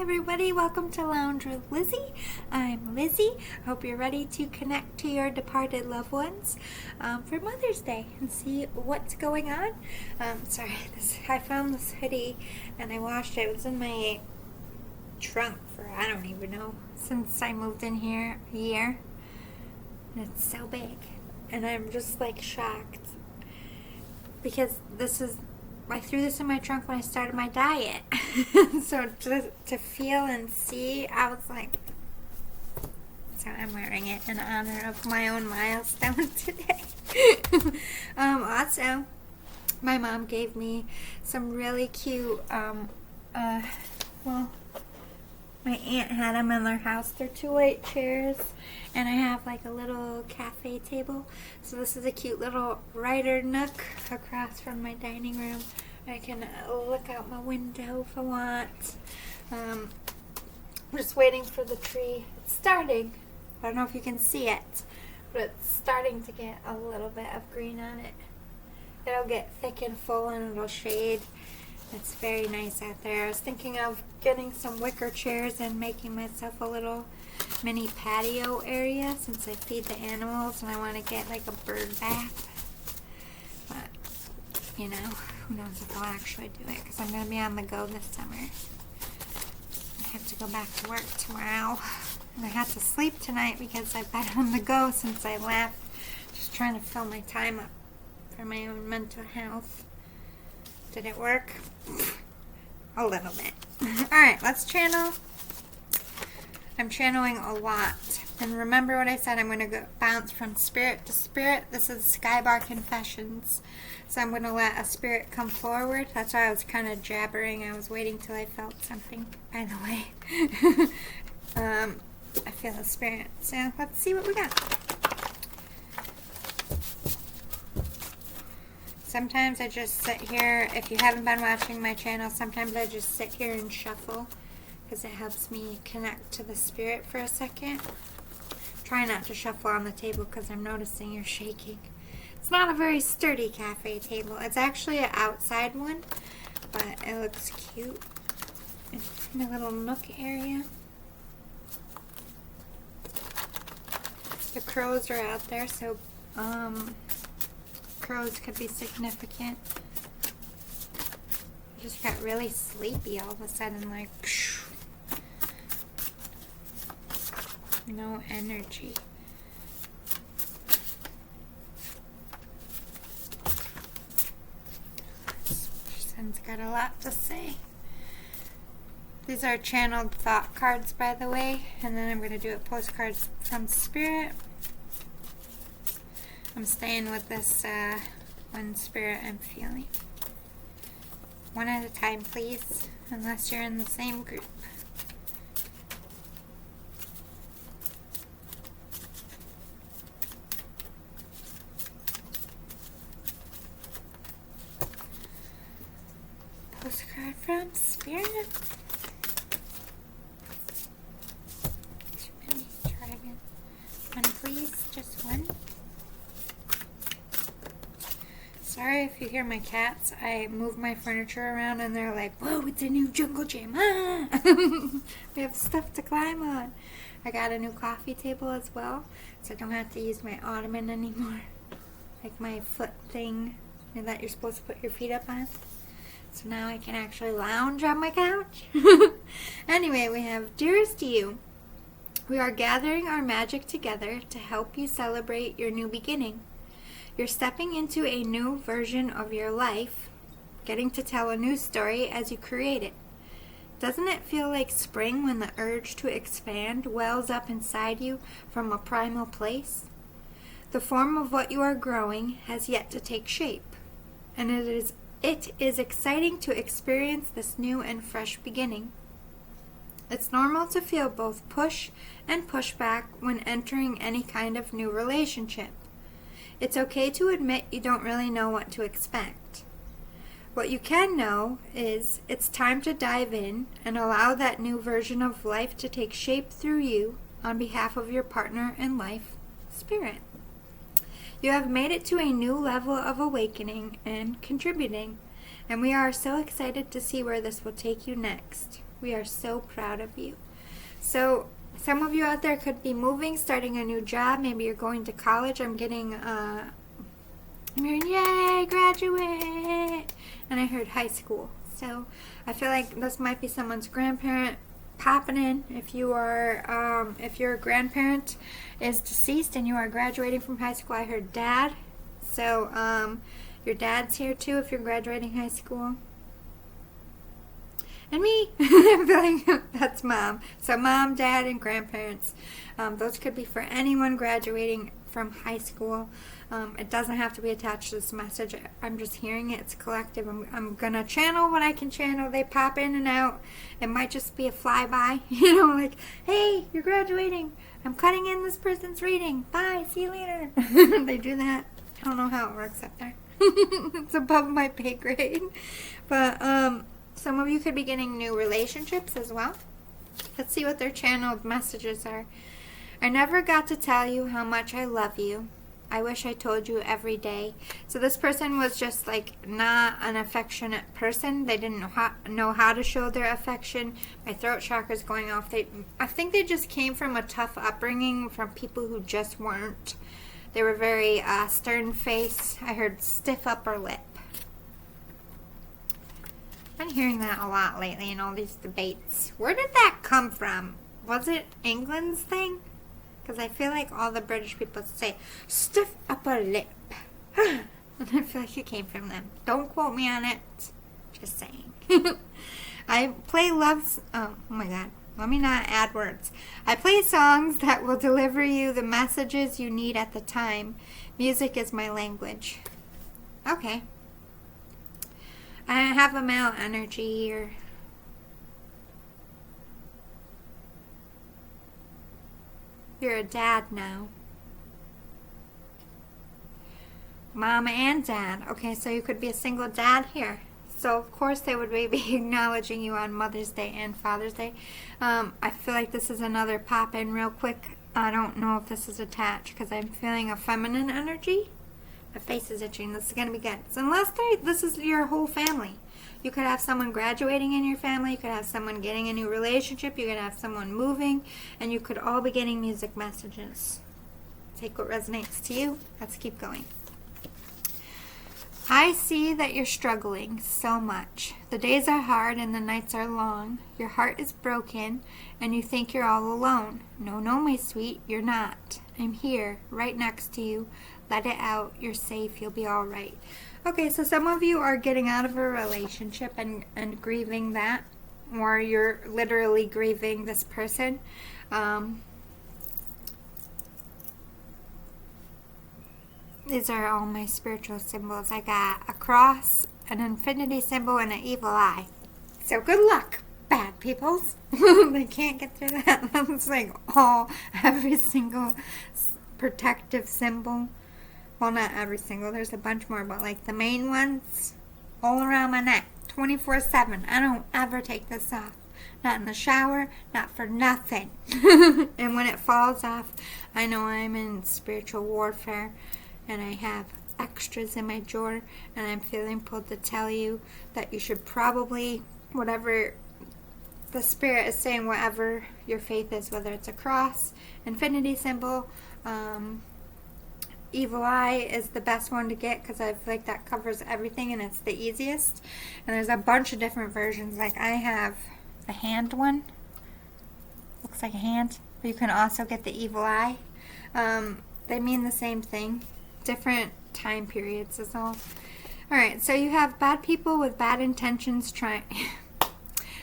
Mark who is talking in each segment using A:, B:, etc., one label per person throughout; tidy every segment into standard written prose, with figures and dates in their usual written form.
A: Everybody, welcome to Lounge with Lizzie. I'm Lizzie. Hope you're ready to connect to your departed loved ones for Mother's Day and see what's going on. I found this hoodie and I washed it. It was in my trunk for I don't even know, since I moved in here a year. And it's so big. And I'm just like shocked because I threw this in my trunk when I started my diet. So to feel and see, I was like, so I'm wearing it in honor of my own milestone today. Also, my mom gave me some really cute, my aunt had them in their house. They're 2 white chairs, and I have like a little cafe table. So this is a cute little writer nook across from my dining room. I can look out my window if I want. I'm just waiting for the tree. It's starting. I don't know if you can see it, but it's starting to get a little bit of green on it. It'll get thick and full and it'll shade. It's very nice out there. I was thinking of getting some wicker chairs and making myself a little mini patio area since I feed the animals and I want to get like a bird bath. But, you know, who knows if I'll actually do it because I'm going to be on the go this summer. I have to go back to work tomorrow. And I had to sleep tonight because I've been on the go since I left. Just trying to fill my time up for my own mental health. Did it work? A little bit. Alright, let's channel. I'm channeling a lot. And remember what I said, I'm going to go bounce from spirit to spirit. This is Skybar Confessions. So I'm going to let a spirit come forward. That's why I was kind of jabbering. I was waiting till I felt something, by the way. I feel a spirit. So let's see what we got. Sometimes I just sit here, if you haven't been watching my channel, sometimes I just sit here and shuffle because it helps me connect to the spirit for a second. Try not to shuffle on the table because I'm noticing you're shaking. It's not a very sturdy cafe table. It's actually an outside one, but it looks cute. It's in a little nook area. The crows are out there, so crows could be significant. I just got really sleepy all of a sudden, like phew. No energy. This person's got a lot to say. These are channeled thought cards, by the way, and then I'm going to do a postcards from spirit. I'm staying with this one spirit I'm feeling. One at a time, please, unless you're in the same group. Postcard from spirit. Too many. Try again. One, please. Just one. Sorry if you hear my cats. I move my furniture around and they're like, whoa, it's a new jungle gym. Ah! We have stuff to climb on. I got a new coffee table as well, so I don't have to use my ottoman anymore. Like my foot thing that you're supposed to put your feet up on. So now I can actually lounge on my couch. Anyway, we have, dearest you, we are gathering our magic together to help you celebrate your new beginning. You're stepping into a new version of your life, getting to tell a new story as you create it. Doesn't it feel like spring when the urge to expand wells up inside you from a primal place? The form of what you are growing has yet to take shape, and it is exciting to experience this new and fresh beginning. It's normal to feel both push and pushback when entering any kind of new relationship. It's okay to admit you don't really know what to expect. What you can know is it's time to dive in and allow that new version of life to take shape through you on behalf of your partner in life, spirit. You have made it to a new level of awakening and contributing, and we are so excited to see where this will take you next. We are so proud of you. So some of you out there could be moving, starting a new job. Maybe you're going to college. I'm hearing, yay, graduate. And I heard high school. So I feel like this might be someone's grandparent popping in. If you are, if your grandparent is deceased and you are graduating from high school, I heard dad. So your dad's here too if you're graduating high school. And me. I feel like that's mom. So mom, dad, and grandparents. Those could be for anyone graduating from high school. It doesn't have to be attached to this message. I'm just hearing it. It's collective. I'm going to channel what I can channel. They pop in and out. It might just be a flyby. You know, like, hey, you're graduating. I'm cutting in this person's reading. Bye. See you later. They do that. I don't know how it works up there. It's above my pay grade. But some of you could be getting new relationships as well. Let's see what their channeled messages are. I never got to tell you how much I love you. I wish I told you every day. So this person was just like not an affectionate person. They didn't know how to show their affection. My throat chakra is going off. I think they just came from a tough upbringing from people who just weren't. They were very stern-faced. I heard stiff upper lip. I've been hearing that a lot lately in all these debates. Where did that come from? Was it England's thing? Because I feel like all the British people say, stiff upper lip. And I feel like it came from them. Don't quote me on it. Just saying. I play oh my god. Let me not add words. I play songs that will deliver you the messages you need at the time. Music is my language. Okay. I have a male energy here. You're a dad now. Mom and dad. Okay, so you could be a single dad here. So, of course, they would be acknowledging you on Mother's Day and Father's Day. I feel like this is another pop-in real quick. I don't know if this is attached because I'm feeling a feminine energy. My face is itching. This is going to be good. So unless this is your whole family. You could have someone graduating in your family. You could have someone getting a new relationship. You could have someone moving. And you could all be getting music messages. Take what resonates to you. Let's keep going. I see that you're struggling so much. The days are hard and the nights are long. Your heart is broken and you think you're all alone. No, my sweet, you're not. I'm here, right next to you. Let it out. You're safe. You'll be all right. Okay, so some of you are getting out of a relationship and grieving that, or you're literally grieving this person. These are all my spiritual symbols. I got a cross, an infinity symbol, and an evil eye. So good luck, bad peoples. They can't get through that. That's like every single protective symbol. Well, not every single. There's a bunch more, but like the main ones all around my neck, 24/7. I don't ever take this off. Not in the shower, not for nothing. And when it falls off, I know I'm in spiritual warfare. And I have extras in my drawer, and I'm feeling pulled to tell you that you should probably, whatever the spirit is saying, whatever your faith is, whether it's a cross, infinity symbol, evil eye is the best one to get because I feel like that covers everything and it's the easiest. And there's a bunch of different versions. Like I have the hand one. Looks like a hand. But you can also get the evil eye. They mean the same thing. Different time periods is all. Alright, so you have bad people with bad intentions trying.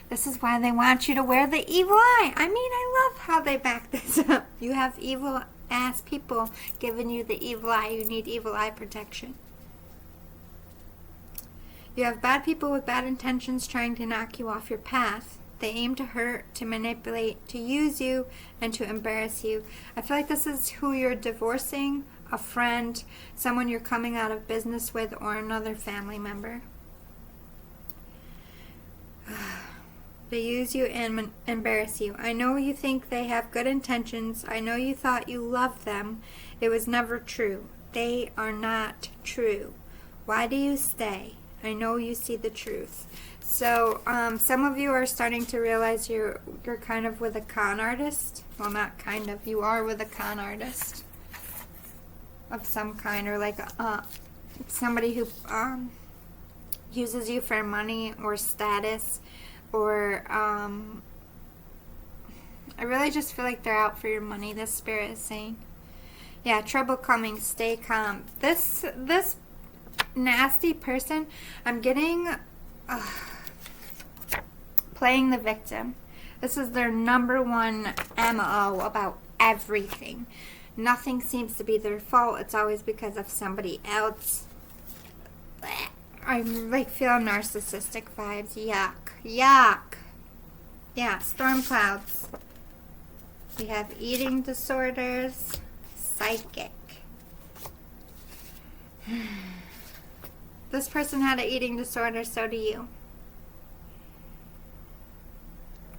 A: This is why they want you to wear the evil eye. I mean, I love how they back this up. You have evil ass people giving you the evil eye. You need evil eye protection. You have bad people with bad intentions trying to knock you off your path. They aim to hurt, to manipulate, to use you, and to embarrass you. I feel like this is who you're divorcing, a friend, someone you're coming out of business with, or another family member. They use you and embarrass you. I know you think they have good intentions. I know you thought you loved them. It was never true. They are not true. Why do you stay? I know you see the truth. So, some of you are starting to realize you're kind of with a con artist. Well, not kind of. You are with a con artist of some kind, or like somebody who uses you for money or status, or I really just feel like they're out for your money. This spirit is saying, yeah, trouble coming. Stay calm. This nasty person, I'm getting. Playing the victim. This is their number one MO about everything. Nothing seems to be their fault. It's always because of somebody else. I like feel narcissistic vibes. Yuck. Yuck. Yeah, storm clouds. We have eating disorders, psychic. This person had an eating disorder, so do you.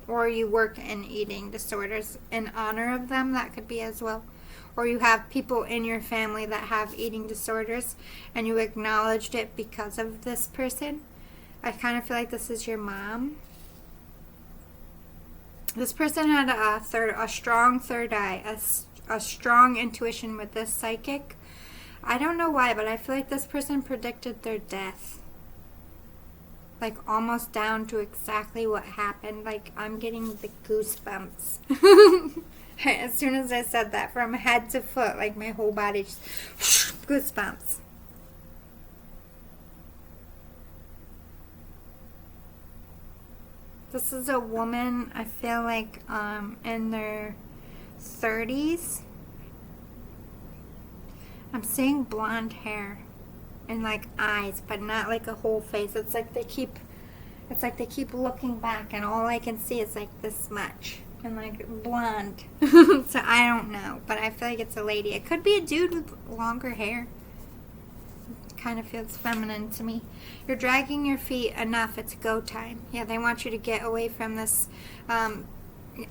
A: Or you work in eating disorders in honor of them, that could be as well. Or you have people in your family that have eating disorders and you acknowledged it because of this person. I kind of feel like this is your mom. This person had a strong third eye, a strong intuition with this psychic. I don't know why, but I feel like this person predicted their death. Like, almost down to exactly what happened. Like, I'm getting the goosebumps. As soon as I said that, from head to foot, like, my whole body just, goosebumps. This is a woman, I feel like, in their 30s. I'm seeing blonde hair. And like eyes, but not like a whole face. It's like they keep looking back, and all I can see is like this much, and like blonde. So I don't know, but I feel like it's a lady. It could be a dude with longer hair. It kind of feels feminine to me. You're dragging your feet enough. It's go time. Yeah, they want you to get away from this.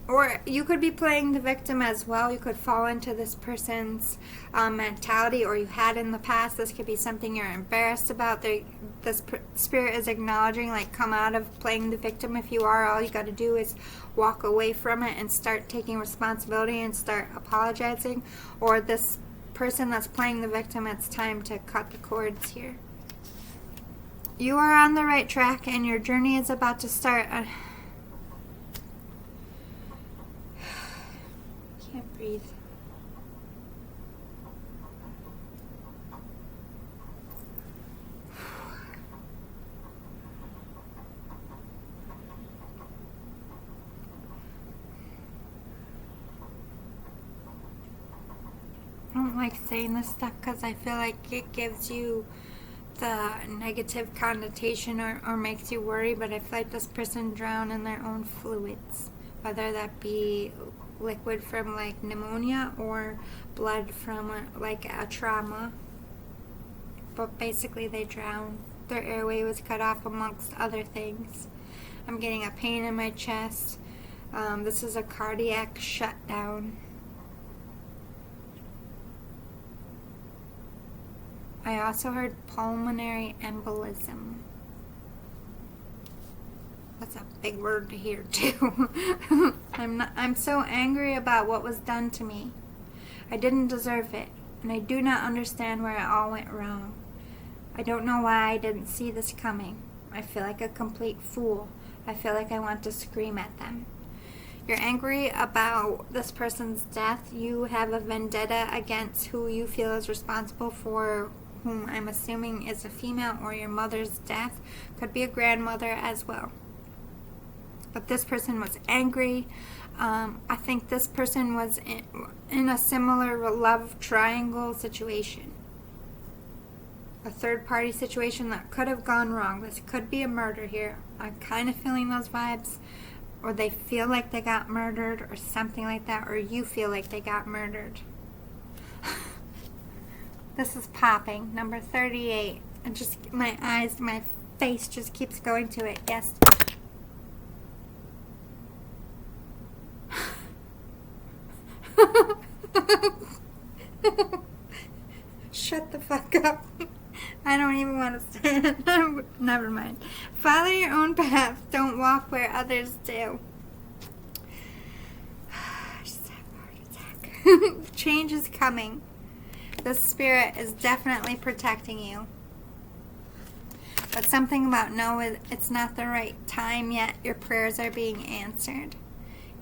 A: Or you could be playing the victim as well. You could fall into this person's mentality, or you had in the past. This could be something you're embarrassed about. This spirit is acknowledging, like, come out of playing the victim. If you are, all you got to do is walk away from it and start taking responsibility and start apologizing. Or this person that's playing the victim, it's time to cut the cords here. You are on the right track, and your journey is about to start. Can't breathe. I don't like saying this stuff because I feel like it gives you the negative connotation or makes you worry, but I feel like this person drowned in their own fluids, whether that be liquid from like pneumonia or blood from like a trauma. But basically they drowned. Their airway was cut off, amongst other things. I'm getting a pain in my chest. This is a cardiac shutdown. I also heard pulmonary embolism. That's a big word to hear too. I'm so angry about what was done to me. I didn't deserve it, and I do not understand where it all went wrong. I don't know why I didn't see this coming. I feel like a complete fool. I feel like I want to scream at them. You're angry about this person's death. You have a vendetta against who you feel is responsible for, whom I'm assuming is a female, or your mother's death. Could be a grandmother as well. But this person was angry. I think this person was in a similar love triangle situation. A third party situation that could have gone wrong. This could be a murder here. I'm kind of feeling those vibes. Or they feel like they got murdered or something like that. Or you feel like they got murdered. This is popping. Number 38. And just my eyes, my face just keeps going to it. Yes. Shut the fuck up. I don't even want to say it. Never mind. Follow your own path. Don't walk where others do. I just had a heart attack. Change is coming. The spirit is definitely protecting you. But something about no, it's not the right time yet. Your prayers are being answered.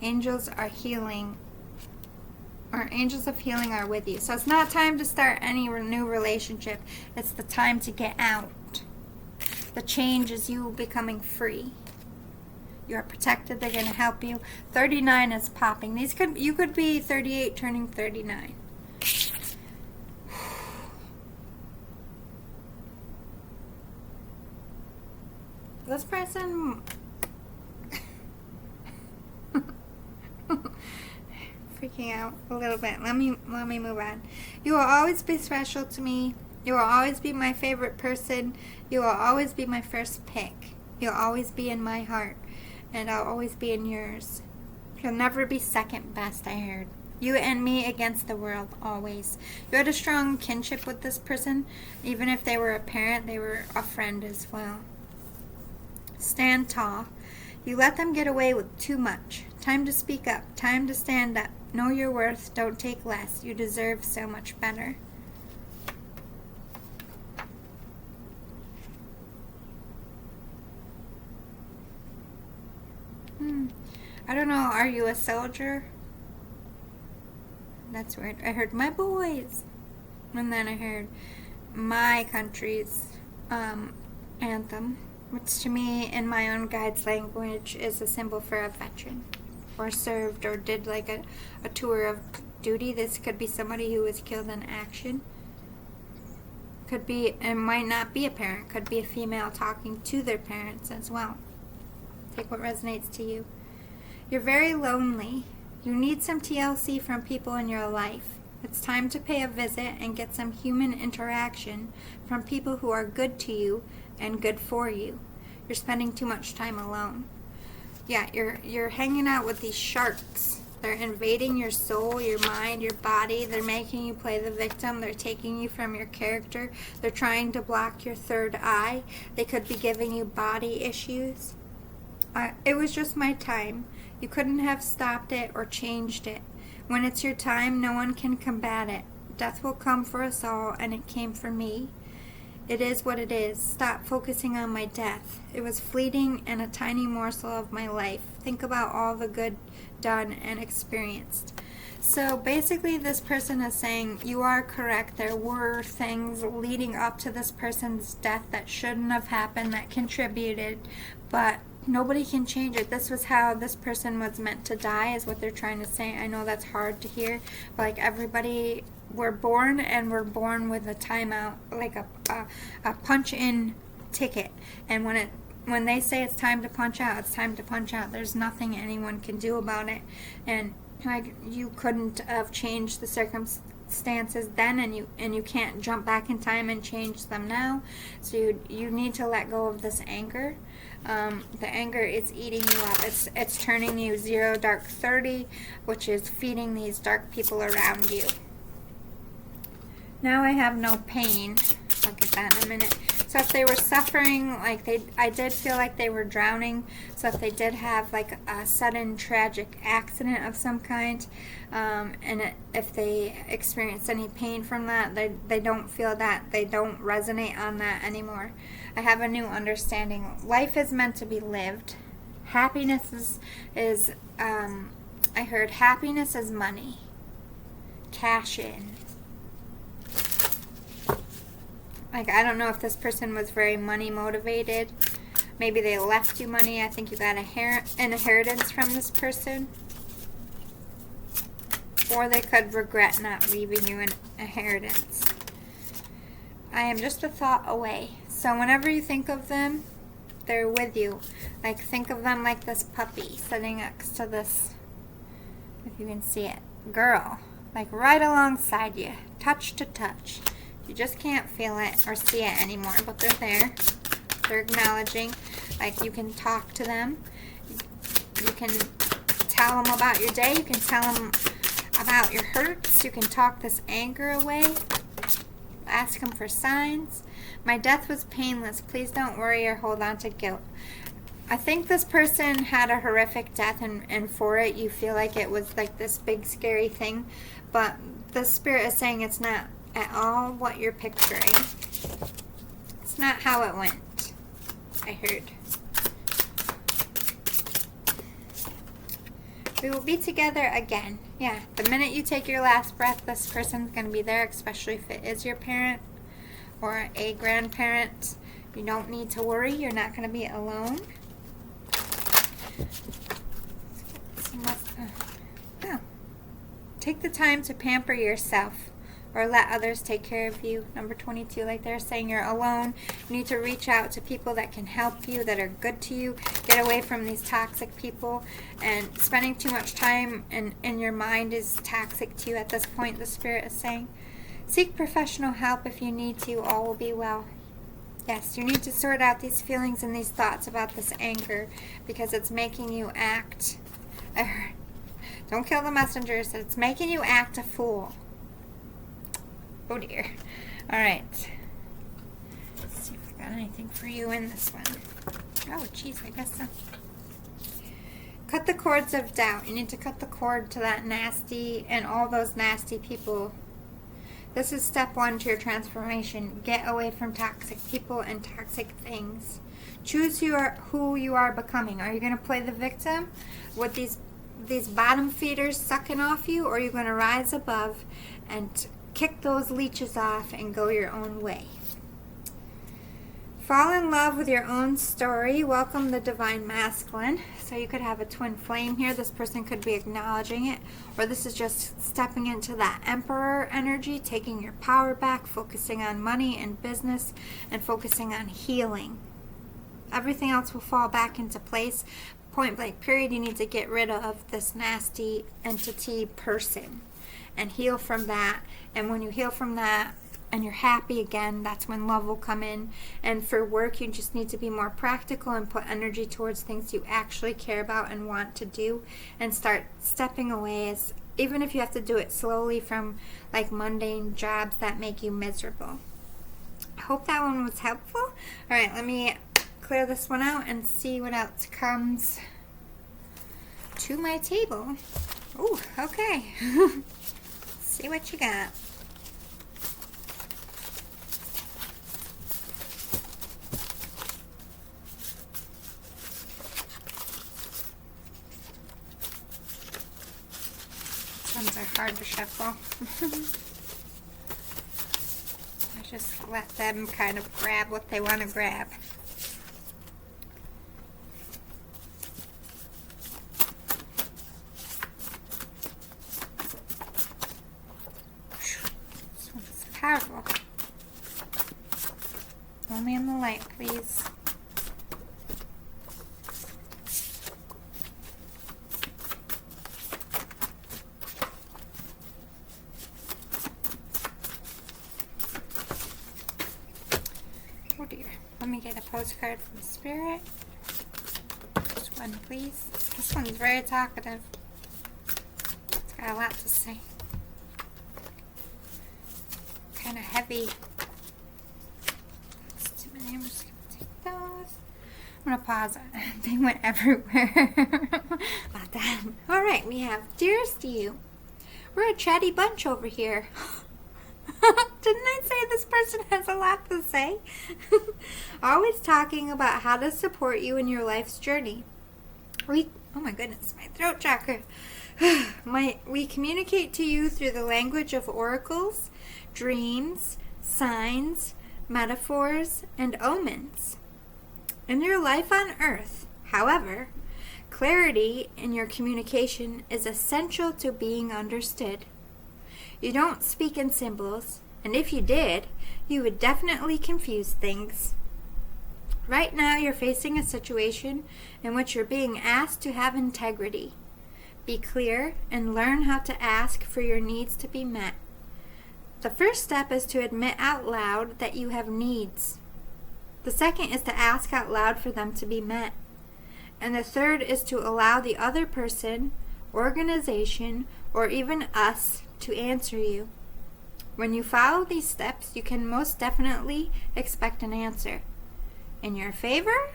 A: Angels are healing. Or angels of healing are with you. So it's not time to start any new relationship. It's the time to get out. The change is you becoming free. You are protected. They're going to help you. 39 is popping. You could be 38 turning 39. This person freaking out a little bit. Let me move on. You will always be special to me. You will always be my favorite person. You will always be my first pick. You'll always be in my heart, and I'll always be in yours. You'll never be second best, I heard. You and me against the world, always. You had a strong kinship with this person. Even if they were a parent, they were a friend as well. Stand tall. You let them get away with too much. Time to speak up. Time to stand up. Know your worth. Don't take less. You deserve so much better. I don't know. Are you a soldier? That's weird. I heard my boys. And then I heard my country's anthem, which to me, in my own guide's language, is a symbol for a veteran, or served, or did like a tour of duty. This could be somebody who was killed in action. Could be, it might not be a parent. Could be a female talking to their parents as well. Take what resonates to you. You're very lonely. You need some TLC from people in your life. It's time to pay a visit and get some human interaction from people who are good to you and good for you. You're spending too much time alone. Yeah, you're hanging out with these sharks. They're invading your soul, your mind, your body. They're making you play the victim. They're taking you from your character. They're trying to block your third eye. They could be giving you body issues. It was just my time. You couldn't have stopped it or changed it. When it's your time, no one can combat it. Death will come for us all, and it came for me. It is what it is. Stop focusing on my death. It was fleeting and a tiny morsel of my life. Think about all the good done and experienced. So basically this person is saying, you are correct. There were things leading up to this person's death that shouldn't have happened, that contributed, but nobody can change it. This was how this person was meant to die, is what they're trying to say. I know that's hard to hear, but like everybody, we're born, and we're born with a timeout, like a punch-in ticket. And when they say it's time to punch out, it's time to punch out. There's nothing anyone can do about it. And like, you couldn't have changed the circumstances then, and you can't jump back in time and change them now. So you need to let go of this anger. The anger is eating you up. It's turning you 0 dark 30, which is feeding these dark people around you. Now I have no pain. I'll get that in a minute. So if they were suffering, I did feel like they were drowning. So if they did have like a sudden tragic accident of some kind, if they experience any pain from that, they don't feel that. They don't resonate on that anymore. I have a new understanding. Life is meant to be lived. Happiness is I heard happiness is money. Cash in. Like, I don't know if this person was very money motivated. Maybe they left you money. I think you got an inheritance from this person. Or they could regret not leaving you an inheritance. I am just a thought away. So whenever you think of them, they're with you. Like, think of them like this puppy sitting next to this, if you can see it, girl. Like, right alongside you. Touch to touch. You just can't feel it or see it anymore, but they're there. They're acknowledging. Like, you can talk to them. You can tell them about your day. You can tell them about your hurts. You can talk this anger away. Ask them for signs. My death was painless. Please don't worry or hold on to guilt. I think this person had a horrific death, and for it you feel like it was like this big scary thing, but the Spirit is saying it's not at all what you're picturing. It's not how it went, I heard. We will be together again. Yeah, the minute you take your last breath, this person's going to be there, especially if it is your parent or a grandparent. You don't need to worry. You're not going to be alone. Oh. Take the time to pamper yourself or let others take care of you. Number 22, like they're saying, you're alone. You need to reach out to people that can help you, that are good to you. Get away from these toxic people. And spending too much time in your mind is toxic to you at this point, the Spirit is saying. Seek professional help if you need to. All will be well. Yes, you need to sort out these feelings and these thoughts about this anger because it's making you act. Don't kill the messengers. It's making you act a fool. Oh dear. Alright. Let's see if I got anything for you in this one. Oh, jeez, I guess so. Cut the cords of doubt. You need to cut the cord to that nasty and all those nasty people. This is step 1 to your transformation. Get away from toxic people and toxic things. Choose who you are becoming. Are you going to play the victim with these bottom feeders sucking off you, or are you going to rise above and kick those leeches off and go your own way? Fall in love with your own story. Welcome the Divine Masculine. So you could have a twin flame here. This person could be acknowledging it, or this is just stepping into that Emperor energy, taking your power back, focusing on money and business, and focusing on healing. Everything else will fall back into place. Point blank period. You need to get rid of this nasty entity person and heal from that. And when you heal from that and you're happy again, that's when love will come in. And for work, you just need to be more practical and put energy towards things you actually care about and want to do, and start stepping away, even if you have to do it slowly, from like mundane jobs that make you miserable. I hope that one was helpful. All right, let me clear this one out and see what else comes to my table. Ooh, okay. See what you got. These ones are hard to shuffle. I just let them kind of grab what they want to grab. This one's powerful. Only in the light, please. Oh dear. Let me get a postcard from Spirit. This one, please. This one's very talkative. It's got a lot to say. Kind of heavy. That's too many. I'm just going to take those. I'm going to pause it. They went everywhere. About that. Alright, we have Dearest You. We're a chatty bunch over here. Didn't I say this person has a lot to say? Always talking about how to support you in your life's journey. Oh my goodness, my throat chakra. We communicate to you through the language of oracles, dreams, signs, metaphors, and omens. In your life on Earth, however, clarity in your communication is essential to being understood. You don't speak in symbols, and if you did, you would definitely confuse things. Right now, you're facing a situation in which you're being asked to have integrity. Be clear and learn how to ask for your needs to be met. The first step is to admit out loud that you have needs. The second is to ask out loud for them to be met. And the third is to allow the other person, organization, or even us to answer you. When you follow these steps, you can most definitely expect an answer. In your favor?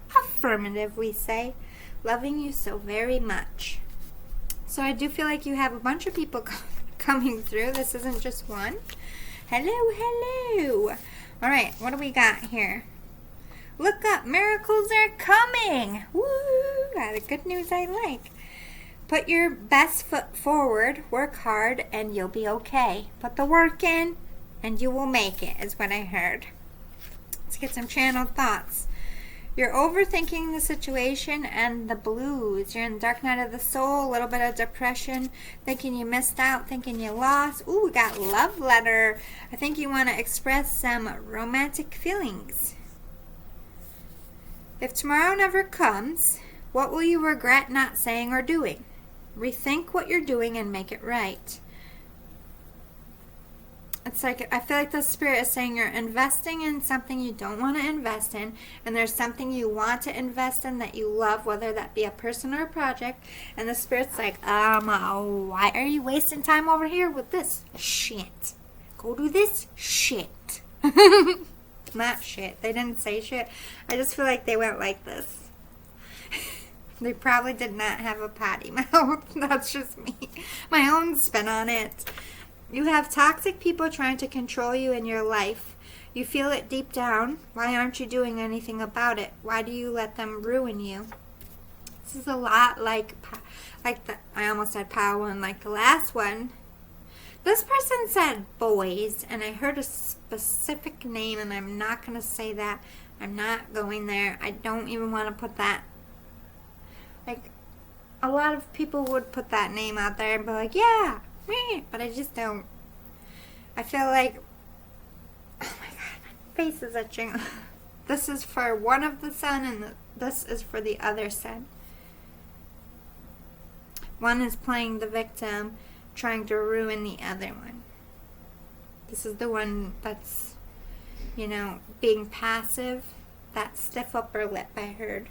A: Affirmative, we say. Loving you so very much. So I do feel like you have a bunch of people coming through. This isn't just one. Hello, hello. All right, what do we got here? Look up, miracles are coming. Woo! The good news I like. Put your best foot forward, work hard, and you'll be okay. Put the work in, and you will make it, is what I heard. Let's get some channeled thoughts. You're overthinking the situation and the blues. You're in the dark night of the soul, a little bit of depression, thinking you missed out, thinking you lost. Ooh, we got love letter. I think you want to express some romantic feelings. If tomorrow never comes, what will you regret not saying or doing? Rethink what you're doing and make it right. It's like, I feel like the Spirit is saying you're investing in something you don't want to invest in, and there's something you want to invest in that you love, whether that be a person or a project, and the Spirit's like, why are you wasting time over here with this shit? Go do this shit. Not shit. They didn't say shit. I just feel like they went like this. They probably did not have a potty mouth. That's just me. My own spin on it. You have toxic people trying to control you in your life. You feel it deep down. Why aren't you doing anything about it? Why do you let them ruin you? This is a lot like I almost said power one, like the last one. This person said boys, and I heard a specific name, and I'm not going to say that. I'm not going there. I don't even want to put that. Like, a lot of people would put that name out there and be like, yeah, but I just don't. I feel like, oh my god, my face is itching. This is for one of the son, and this is for the other son. One is playing the victim, trying to ruin the other one. This is the one that's, being passive. That stiff upper lip, I heard.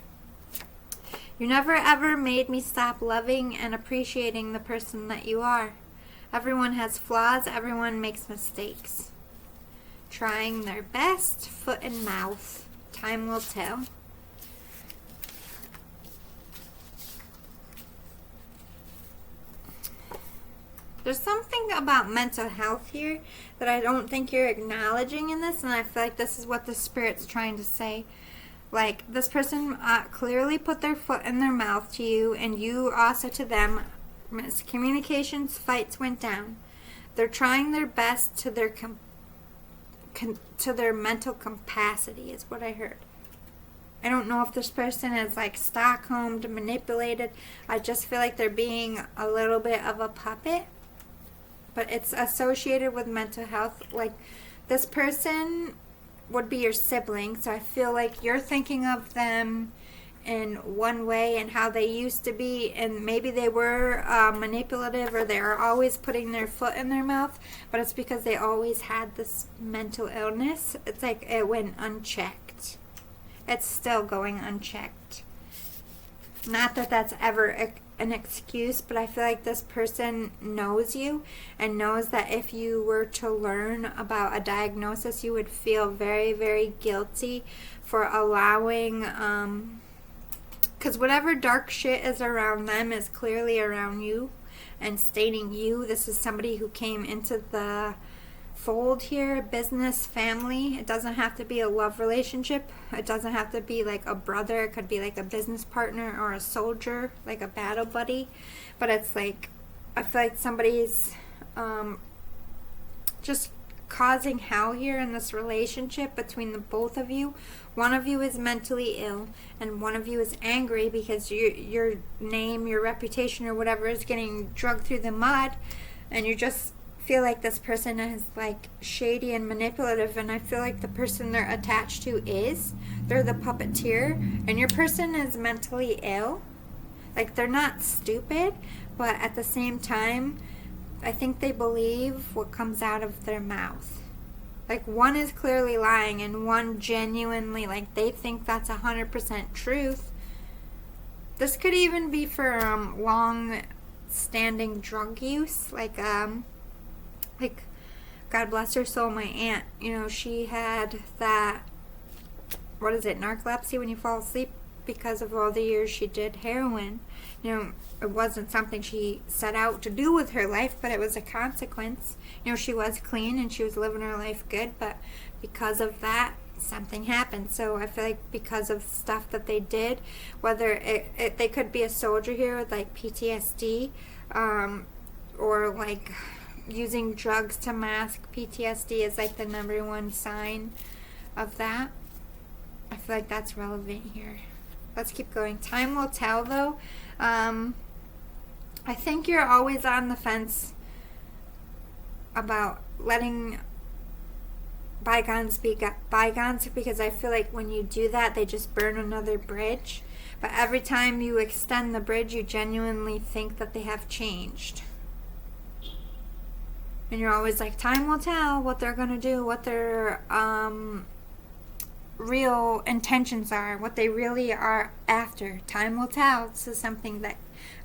A: You never ever made me stop loving and appreciating the person that you are. Everyone has flaws. Everyone makes mistakes. Trying their best, foot and mouth. Time will tell. There's something about mental health here that I don't think you're acknowledging in this, and I feel like this is what the Spirit's trying to say. Like, this person clearly put their foot in their mouth to you, and you also to them. Miscommunications, fights went down. They're trying their best to their to their mental capacity, is what I heard. I don't know if this person is like Stockholmed, manipulated. I just feel like they're being a little bit of a puppet. But it's associated with mental health. Like, this person would be your sibling, so I feel like you're thinking of them in one way and how they used to be, and maybe they were manipulative, or they are always putting their foot in their mouth, but it's because they always had this mental illness. It's like it went unchecked. It's still going unchecked. Not that that's ever an excuse, but I feel like this person knows you and knows that if you were to learn about a diagnosis, you would feel very, very guilty for allowing, because whatever dark shit is around them is clearly around you and stating you. This is somebody who came into the fold here, business, family. It doesn't have to be a love relationship. It doesn't have to be like a brother. It could be like a business partner or a soldier, like a battle buddy. But it's like, I feel like somebody's just causing hell here in this relationship between the both of you. One of you is mentally ill, and one of you is angry because your name, your reputation, or whatever is getting dragged through the mud, and you just feel like this person is like shady and manipulative, and I feel like the person they're attached to they're the puppeteer, and your person is mentally ill. Like, they're not stupid, but at the same time, I think they believe what comes out of their mouth. Like, one is clearly lying, and one genuinely, like, they think that's 100% truth. This could even be for long-standing drug use, like God bless her soul, my aunt, she had that, what is it, narcolepsy when you fall asleep because of all the years she did heroin. It wasn't something she set out to do with her life, but it was a consequence. She was clean and she was living her life good, but because of that, something happened. So I feel like because of stuff that they did, whether they could be a soldier here with like PTSD, or like using drugs to mask PTSD is like the number one sign of that. I feel like that's relevant here. Let's keep going. Time will tell, though. I think you're always on the fence about letting bygones be bygones, because I feel like when you do that, they just burn another bridge. But every time you extend the bridge, you genuinely think that they have changed. And you're always like, time will tell what they're going to do, what their real intentions are, what they really are after. Time will tell. This is something that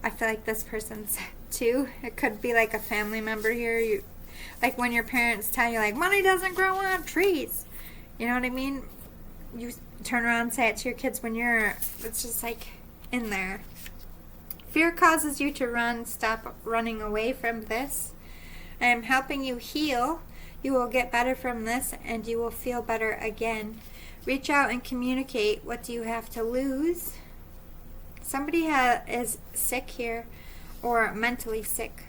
A: I feel like this person said too. It could be like a family member here. Like when your parents tell you, like, money doesn't grow on trees. You know what I mean? You turn around and say it to your kids when it's just like in there. Fear causes you to run. Stop running away from this. I am helping you heal. You will get better from this, and you will feel better again. Reach out and communicate. What do you have to lose? Somebody is sick here, or mentally sick.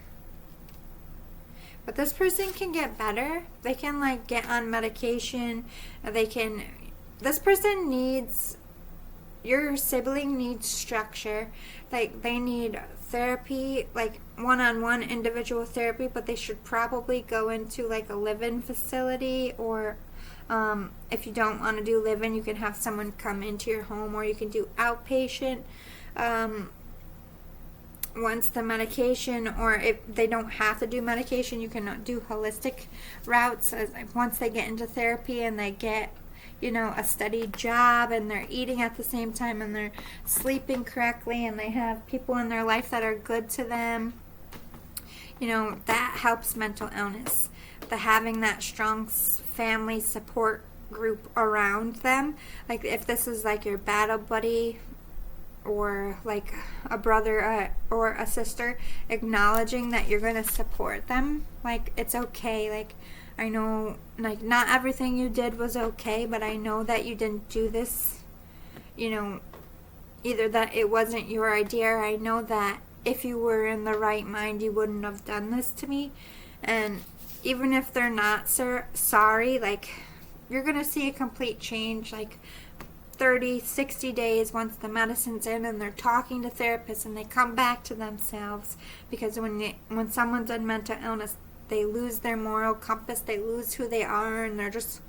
A: But this person can get better. They can like get on medication. This person needs, your sibling needs structure. Like they need therapy, like one-on-one individual therapy, but they should probably go into like a live-in facility, or if you don't want to do live-in, you can have someone come into your home, or you can do outpatient. Once the medication, or if they don't have to do medication, you can do holistic routes. Once they get into therapy and they get, a steady job, and they're eating at the same time, and they're sleeping correctly, and they have people in their life that are good to them, that helps mental illness. Having that strong family support group around them. Like if this is like your battle buddy, or like a brother or a sister, acknowledging that you're going to support them. Like it's okay. Like I know, like not everything you did was okay, but I know that you didn't do this, either that it wasn't your idea, or I know that if you were in the right mind, you wouldn't have done this to me. And even if they're not sorry, like you're going to see a complete change, like 30, 60 days once the medicine's in, and they're talking to therapists, and they come back to themselves. Because when someone's in mental illness, they lose their moral compass, they lose who they are, and they're just,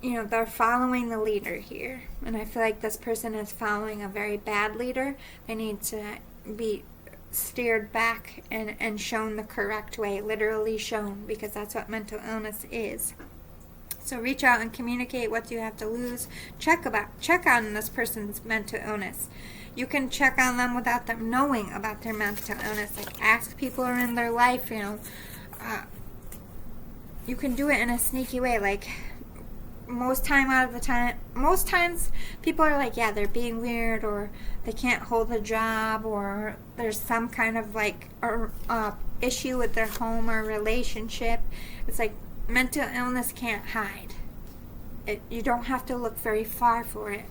A: they're following the leader here. And I feel like this person is following a very bad leader. They need to be steered back and shown the correct way, literally shown, because that's what mental illness is. So reach out and communicate. What do you have to lose? Check on this person's mental illness. You can check on them without them knowing about their mental illness. Like ask people who are in their life, you can do it in a sneaky way. Like most times people are like, yeah, they're being weird, or they can't hold a job, or there's some kind of like issue with their home or relationship. It's like mental illness can't hide. You don't have to look very far for it.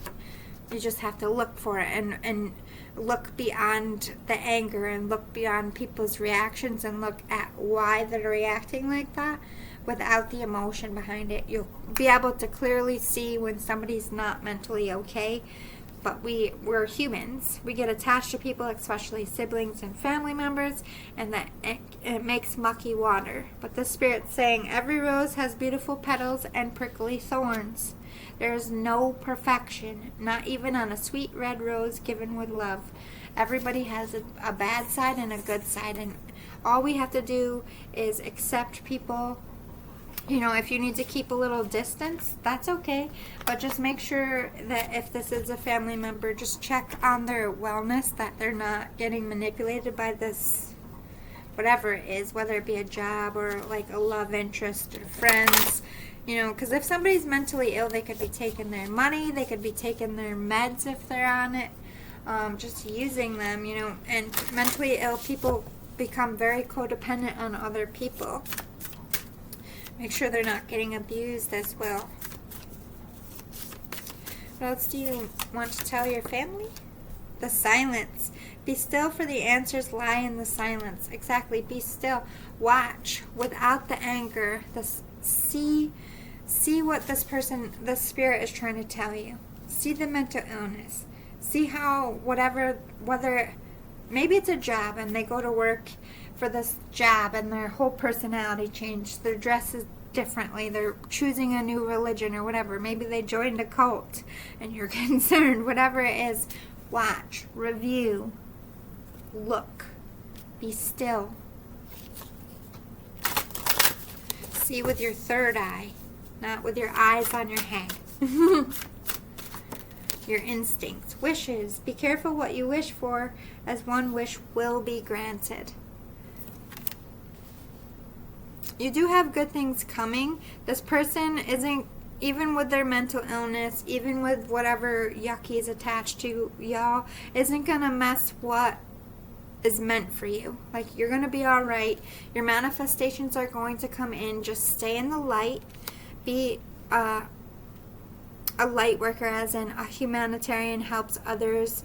A: You just have to look for it and look beyond the anger, and look beyond people's reactions, and look at why they're reacting like that without the emotion behind it. You'll be able to clearly see when somebody's not mentally okay. But we're humans. We get attached to people, especially siblings and family members, and that it makes mucky water. But the Spirit's saying every rose has beautiful petals and prickly thorns. There is no perfection, not even on a sweet red rose given with love. Everybody has a bad side and a good side, and all we have to do is accept people. If you need to keep a little distance, that's okay. But just make sure that if this is a family member, just check on their wellness, that they're not getting manipulated by this whatever it is, whether it be a job or like a love interest or friends, because if somebody's mentally ill, they could be taking their money, they could be taking their meds if they're on it, just using them, and mentally ill people become very codependent on other people. Make sure they're not getting abused as well. What else do you want to tell your family? The silence. Be still, for the answers lie in the silence. Exactly. Be still. Watch without the anger. See what the spirit is trying to tell you. See the mental illness. See how whether maybe it's a job and they go to work for this job and their whole personality changed. Their dress is differently. They're choosing a new religion or whatever. Maybe they joined a cult and you're concerned. Whatever it is, watch, review, look, be still. See with your third eye, not with your eyes on your head. Your instincts, wishes. Be careful what you wish for, as one wish will be granted. You do have good things coming. This person isn't, even with their mental illness, even with whatever yucky is attached to y'all, isn't going to mess what is meant for you. Like, you're going to be all right. Your manifestations are going to come in. Just stay in the light. Be a light worker, as in a humanitarian, helps others.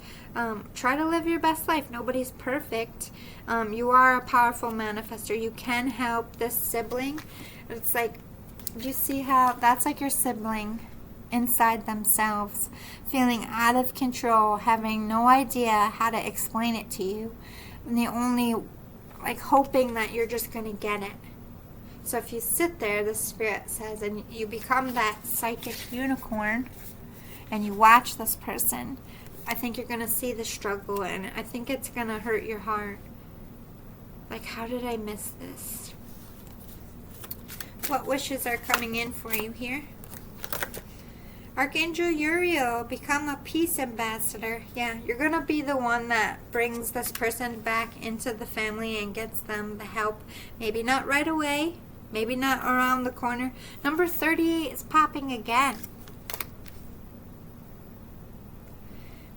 A: Try to live your best life. Nobody's perfect. You are a powerful manifester. You can help this sibling. It's like, do you see how that's like your sibling inside themselves, feeling out of control, having no idea how to explain it to you, and the only, like, hoping that you're just going to get it. So if you sit there, the spirit says, and you become that psychic unicorn and you watch this person, I think you're going to see the struggle, and I think it's going to hurt your heart. Like, how did I miss this? What wishes are coming in for you here? Archangel Uriel, become a peace ambassador. Yeah, you're going to be the one that brings this person back into the family and gets them the help. Maybe not right away. Maybe not around the corner. Number 38 is popping again.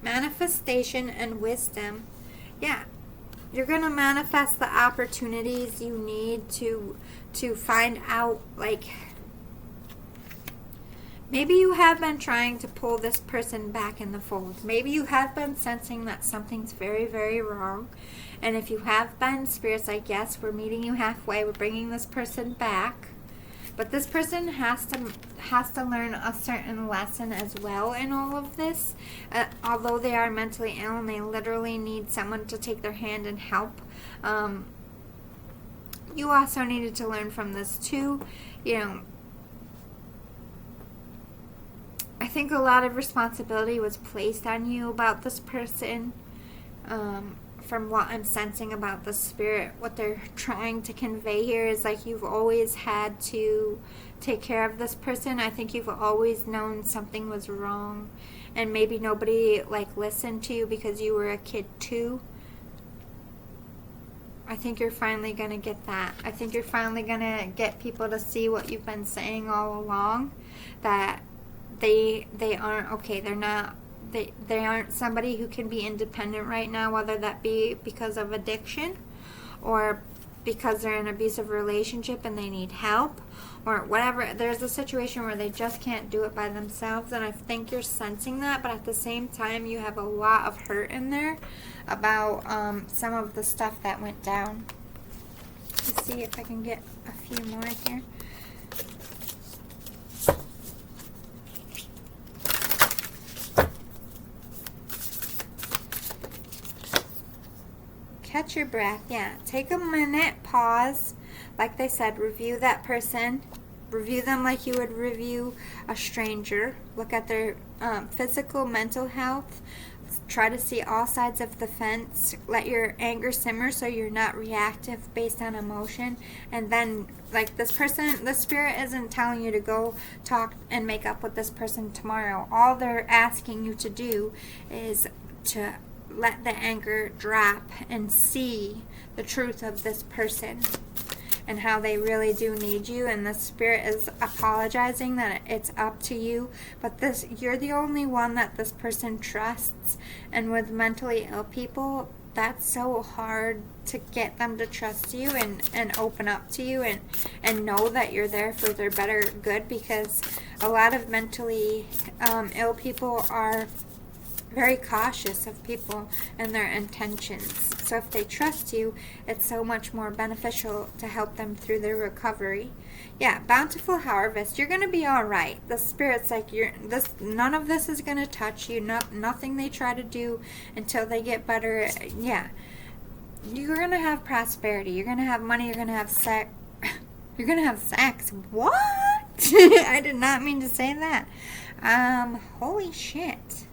A: Manifestation and wisdom. Yeah, you're going to manifest the opportunities you need to find out, like, maybe you have been trying to pull this person back in the fold. Maybe you have been sensing that something's very, very wrong. And if you have been, Spirit's like, yes, we're meeting you halfway. We're bringing this person back. But this person has to learn a certain lesson as well in all of this. Although they are mentally ill and they literally need someone to take their hand and help. You also needed to learn from this too. I think a lot of responsibility was placed on you about this person. From what I'm sensing about the spirit, what they're trying to convey here is like you've always had to take care of this person. I think you've always known something was wrong, and maybe nobody listened to you because you were a kid too. I think you're finally going to get that. I think you're finally going to get people to see what you've been saying all along, that they aren't okay. They aren't somebody who can be independent right now, whether that be because of addiction or because they're in an abusive relationship and they need help or whatever. There's a situation where they just can't do it by themselves, and I think you're sensing that, but at the same time you have a lot of hurt in there about some of the stuff that went down. Let's see if I can get a few more here. Catch your breath. Yeah, take a minute, pause. Like they said, review that person. Review them like you would review a stranger. Look at their physical, mental health. Try to see all sides of the fence. Let your anger simmer so you're not reactive based on emotion. And then, this person, the spirit isn't telling you to go talk and make up with this person tomorrow. All they're asking you to do is to let the anger drop and see the truth of this person and how they really do need you, and the spirit is apologizing that it's up to you, but you're the only one that this person trusts. And with mentally ill people, that's so hard to get them to trust you and open up to you and know that you're there for their better good, because a lot of mentally ill people are very cautious of people and their intentions. So if they trust you, it's so much more beneficial to help them through their recovery. Yeah, bountiful harvest. You're gonna be all right. The spirit's like, none of this is gonna touch you. Nothing they try to do until they get better. Yeah, you're gonna have prosperity. You're gonna have money. You're gonna have sex. You're gonna have sex. What? I did not mean to say that. Holy shit.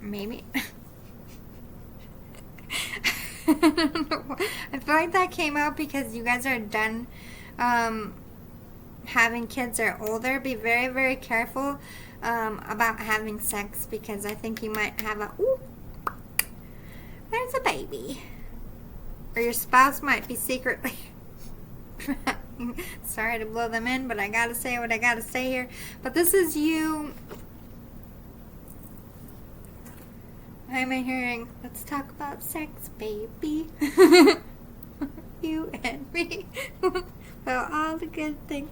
A: Maybe. I don't know. I feel like that came out because you guys are done having kids or older. Be very, very careful about having sex, because I think you might have there's a baby. Or your spouse might be secretly sorry to blow them in, but I gotta say what I gotta say here. But this is you. Why am I hearing, let's talk about sex, baby? You and me. Well, all the good things.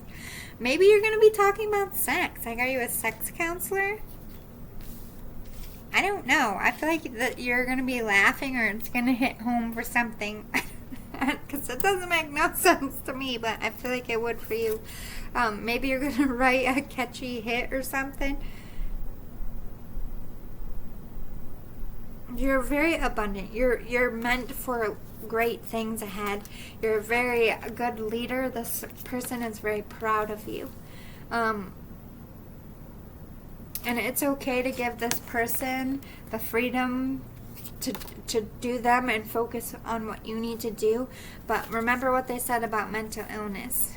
A: Maybe you're going to be talking about sex. Like, are you a sex counselor? I don't know. I feel like that you're going to be laughing, or it's going to hit home for something. Because it doesn't make no sense to me, but I feel like it would for you. Maybe you're going to write a catchy hit or something. You're very abundant. You're meant for great things ahead. You're a very good leader. This person is very proud of you. And it's okay to give this person the freedom to do them and focus on what you need to do. But remember what they said about mental illness.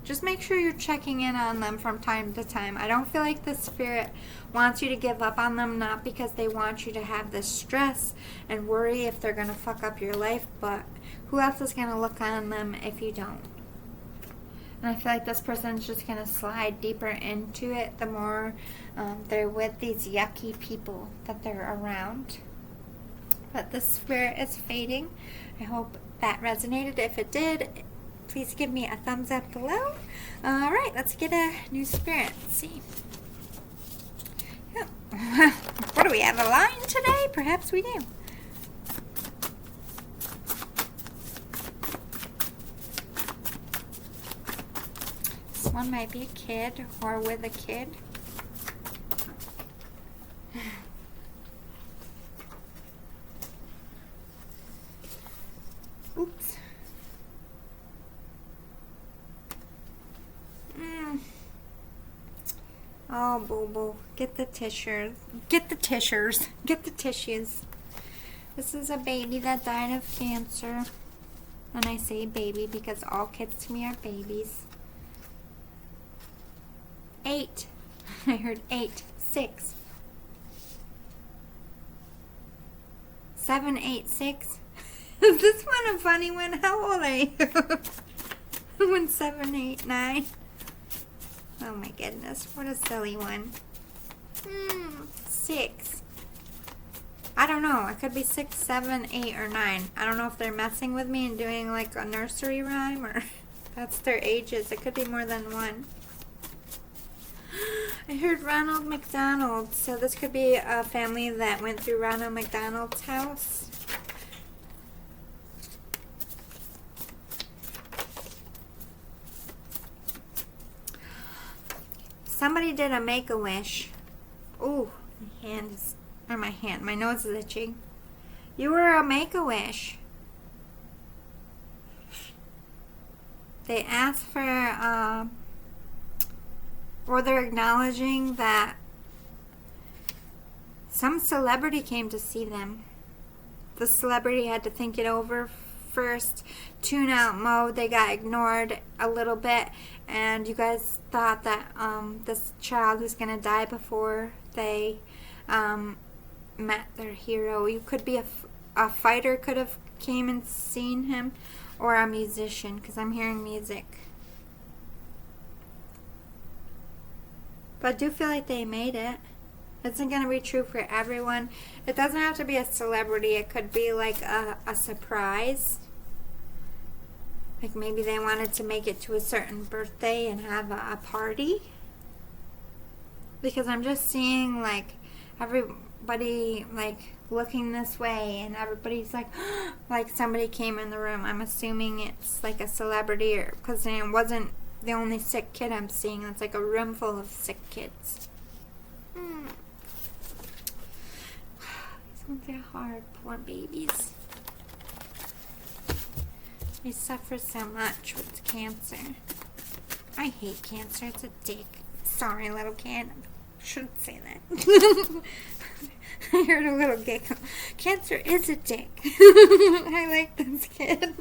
A: Just make sure you're checking in on them from time to time. I don't feel like the spirit wants you to give up on them, not because they want you to have this stress and worry if they're going to fuck up your life, but who else is going to look on them if you don't? And I feel like this person's just going to slide deeper into it the more they're with these yucky people that they're around. But the spirit is fading. I hope that resonated. If it did, please give me a thumbs up below. Alright, let's get a new spirit. Let's see. Oh. What do we have, a line today? Perhaps we do. This one might be a kid or with a kid. Oops. Oh, boo-boo. Get the tissues. Get the tissues. Get the tissues. This is a baby that died of cancer. And I say baby because all kids to me are babies. 8. I heard 8. 6. 7, 8, 6. Is this one a funny one? How old are you? 1, 7, 8, 9. Oh my goodness, what a silly one. 6. I don't know. It could be 6, 7, 8, or 9. I don't know if they're messing with me and doing like a nursery rhyme, or that's their ages. It could be more than one. I heard Ronald McDonald. So this could be a family that went through Ronald McDonald's house. Somebody did a Make-A-Wish. Ooh, my nose is itching. You were a Make-A-Wish. They asked for, or they're acknowledging that some celebrity came to see them. The celebrity had to think it over first, tune out mode. They got ignored a little bit, and you guys thought that this child was going to die before they met their hero. You could be a fighter, could have came and seen him, or a musician, because I'm hearing music. But I do feel like they made it. It's not going to be true for everyone. It doesn't have to be a celebrity. It could be like a surprise. Like maybe they wanted to make it to a certain birthday and have a party. Because I'm just seeing like everybody like looking this way, and everybody's like like somebody came in the room. I'm assuming it's like a celebrity, or because it wasn't the only sick kid I'm seeing. It's like a room full of sick kids. These ones are hard, poor babies. They suffer so much with cancer. I hate cancer. It's a dick. Sorry, little kid. Shouldn't say that. I heard a little giggle. Cancer is a dick. I like this kid.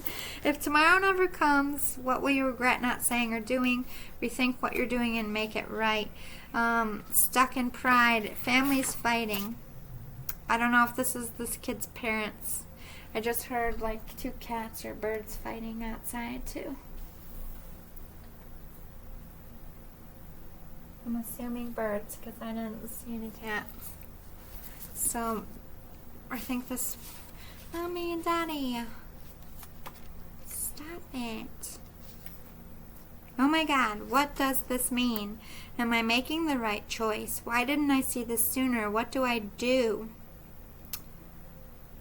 A: If tomorrow never comes, what will you regret not saying or doing? Rethink what you're doing and make it right. Stuck in pride. Families fighting. I don't know if this is this kid's parents. I just heard like 2 cats or birds fighting outside too. I'm assuming birds because I didn't see any cats. So, I think this... Mommy and Daddy. Stop it. Oh my God, what does this mean? Am I making the right choice? Why didn't I see this sooner? What do I do?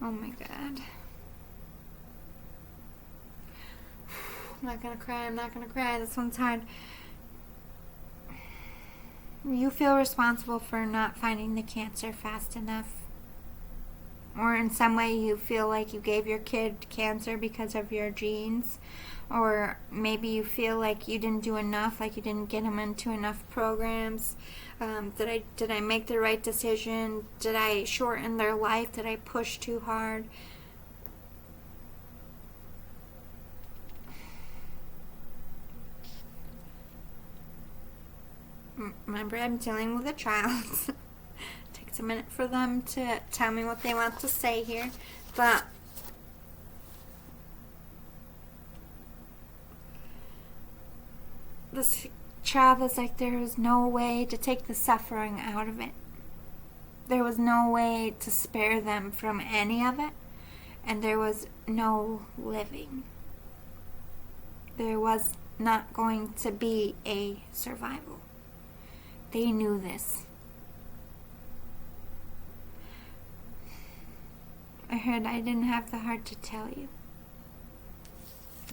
A: Oh my God. I'm not gonna cry, I'm not gonna cry. This one's hard. You feel responsible for not finding the cancer fast enough. Or in some way you feel like you gave your kid cancer because of your genes. Or maybe you feel like you didn't do enough, like you didn't get him into enough programs. Did I make the right decision? Did I shorten their life? Did I push too hard? Remember, I'm dealing with a child. Takes a minute for them to tell me what they want to say here. But this child was like, there was no way to take the suffering out of it. There was no way to spare them from any of it. And there was no living. There was not going to be a survival. They knew this. I heard I didn't have the heart to tell you.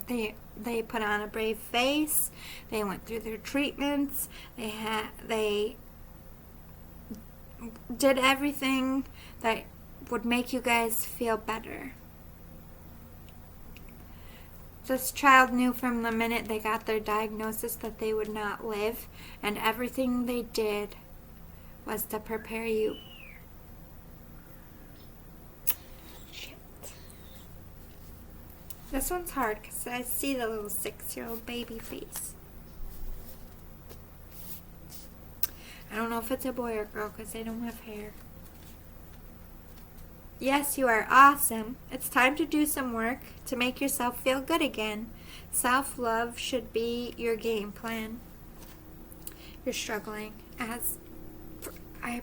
A: They put on a brave face. They went through their treatments. They did everything that would make you guys feel better. This child knew from the minute they got their diagnosis that they would not live, and everything they did was to prepare you. Shit. This one's hard because I see the little 6-year-old baby face. I don't know if it's a boy or girl because they don't have hair. Yes, you are awesome. It's time to do some work to make yourself feel good again. Self-love should be your game plan. You're struggling. As I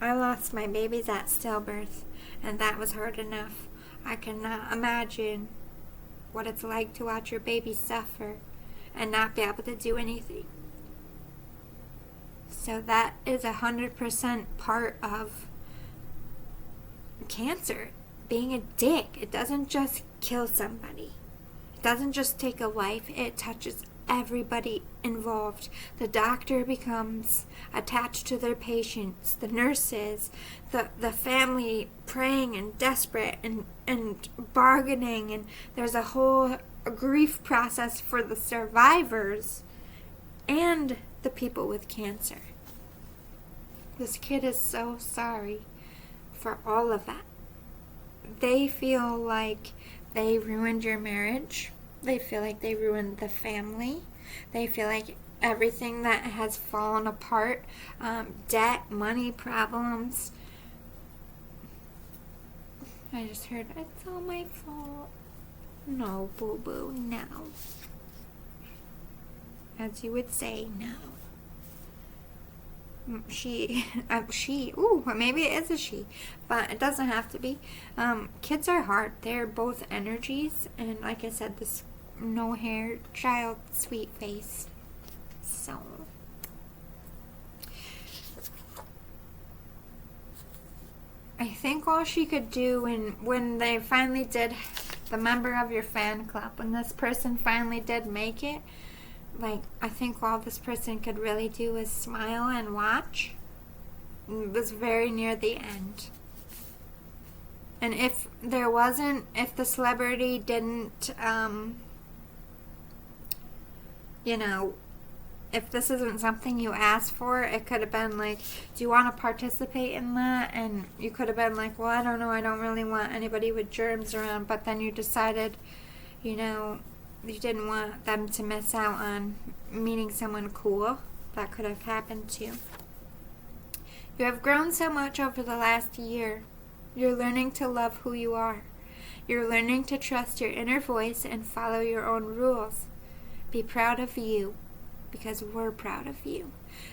A: lost my babies at stillbirth, and that was hard enough. I cannot imagine what it's like to watch your baby suffer and not be able to do anything. So that is 100% part of cancer, being a dick. It doesn't just kill somebody. It doesn't just take a life. It touches everybody involved. The doctor becomes attached to their patients, the nurses, the family praying and desperate and bargaining, and there's a whole grief process for the survivors and the people with cancer. This kid is so sorry for all of that. They feel like they ruined your marriage. They feel like they ruined the family. They feel like everything that has fallen apart, debt, money problems, I just heard, it's all my fault. No, boo-boo, no. As you would say, no. She, ooh, maybe it is a she, but it doesn't have to be. Kids are hard. They're both energies, and like I said, this no hair child, sweet face. So, I think all she could do when they finally did, the member of your fan club, when this person finally did make it, like, I think all this person could really do is smile and watch. It was very near the end. And if the celebrity didn't, if this isn't something you asked for, it could have been like, do you want to participate in that? And you could have been like, well, I don't know, I don't really want anybody with germs around. But then you decided, you didn't want them to miss out on meeting someone cool. That could have happened too. You have grown so much over the last year. You're learning to love who you are. You're learning to trust your inner voice and follow your own rules. Be proud of you, because we're proud of you.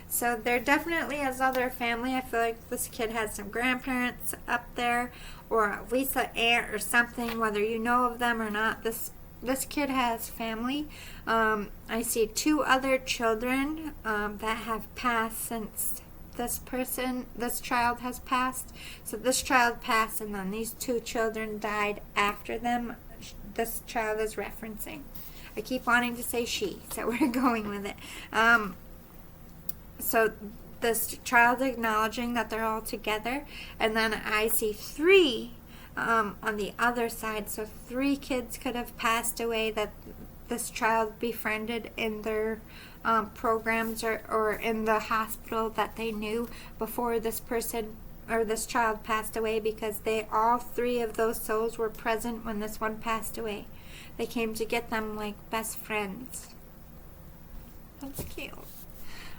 A: So there definitely is other family. I feel like this kid has some grandparents up there, or at least an aunt or something, whether you know of them or not. This kid has family. I see 2 other children that have passed since this child has passed. So this child passed, and then these 2 children died after them. This child is referencing. I keep wanting to say she, so we're going with it. So this child acknowledging that they're all together, and then I see 3 on the other side. So 3 kids could have passed away that this child befriended in their programs or in the hospital that they knew before this person or this child passed away, because all 3 of those souls were present when this one passed away. They came to get them like best friends. That's cute.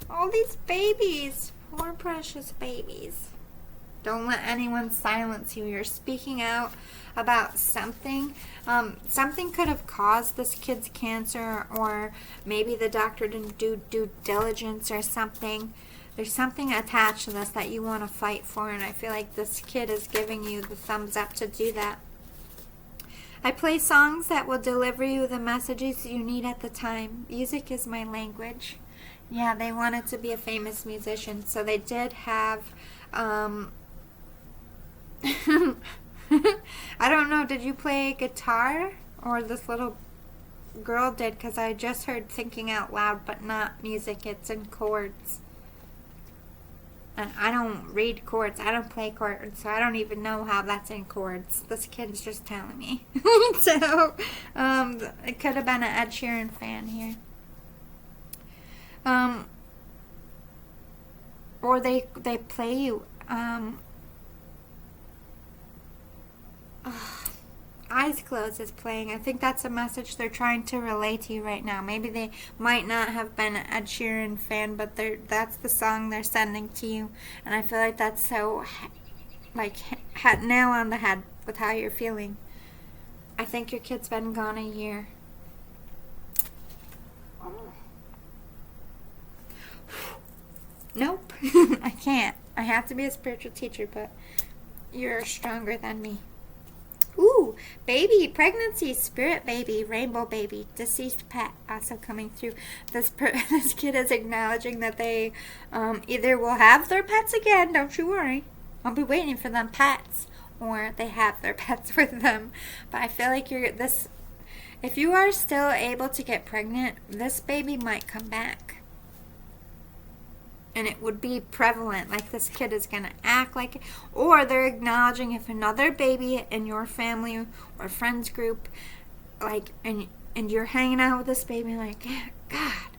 A: All these babies. Poor precious babies. Don't let anyone silence you. You're speaking out about something. Something could have caused this kid's cancer, or maybe the doctor didn't do due diligence or something. There's something attached to this that you want to fight for, and I feel like this kid is giving you the thumbs up to do that. I play songs that will deliver you the messages you need at the time. Music is my language. Yeah, they wanted to be a famous musician, so they did have, I don't know, did you play guitar? Or this little girl did, because I just heard thinking out loud, but not music, it's in chords. And I don't read chords. I don't play chords, so I don't even know how that's in chords. This kid is just telling me. So, it could have been an Ed Sheeran fan here. Or they play you. Eyes Closed is playing. I think that's a message they're trying to relay to you right now. Maybe they might not have been an Ed Sheeran fan, but that's the song they're sending to you. And I feel like that's so, nail on the head with how you're feeling. I think your kid's been gone a year. Nope. I can't. I have to be a spiritual teacher, but you're stronger than me. Ooh, baby, pregnancy, spirit baby, rainbow baby, deceased pet also coming through. This kid is acknowledging that they either will have their pets again, don't you worry. I'll be waiting for them pets, or they have their pets with them. But I feel like if you are still able to get pregnant, this baby might come back. And it would be prevalent, like this kid is going to act like it. Or they're acknowledging if another baby in your family or friends group, and you're hanging out with this baby, like, God,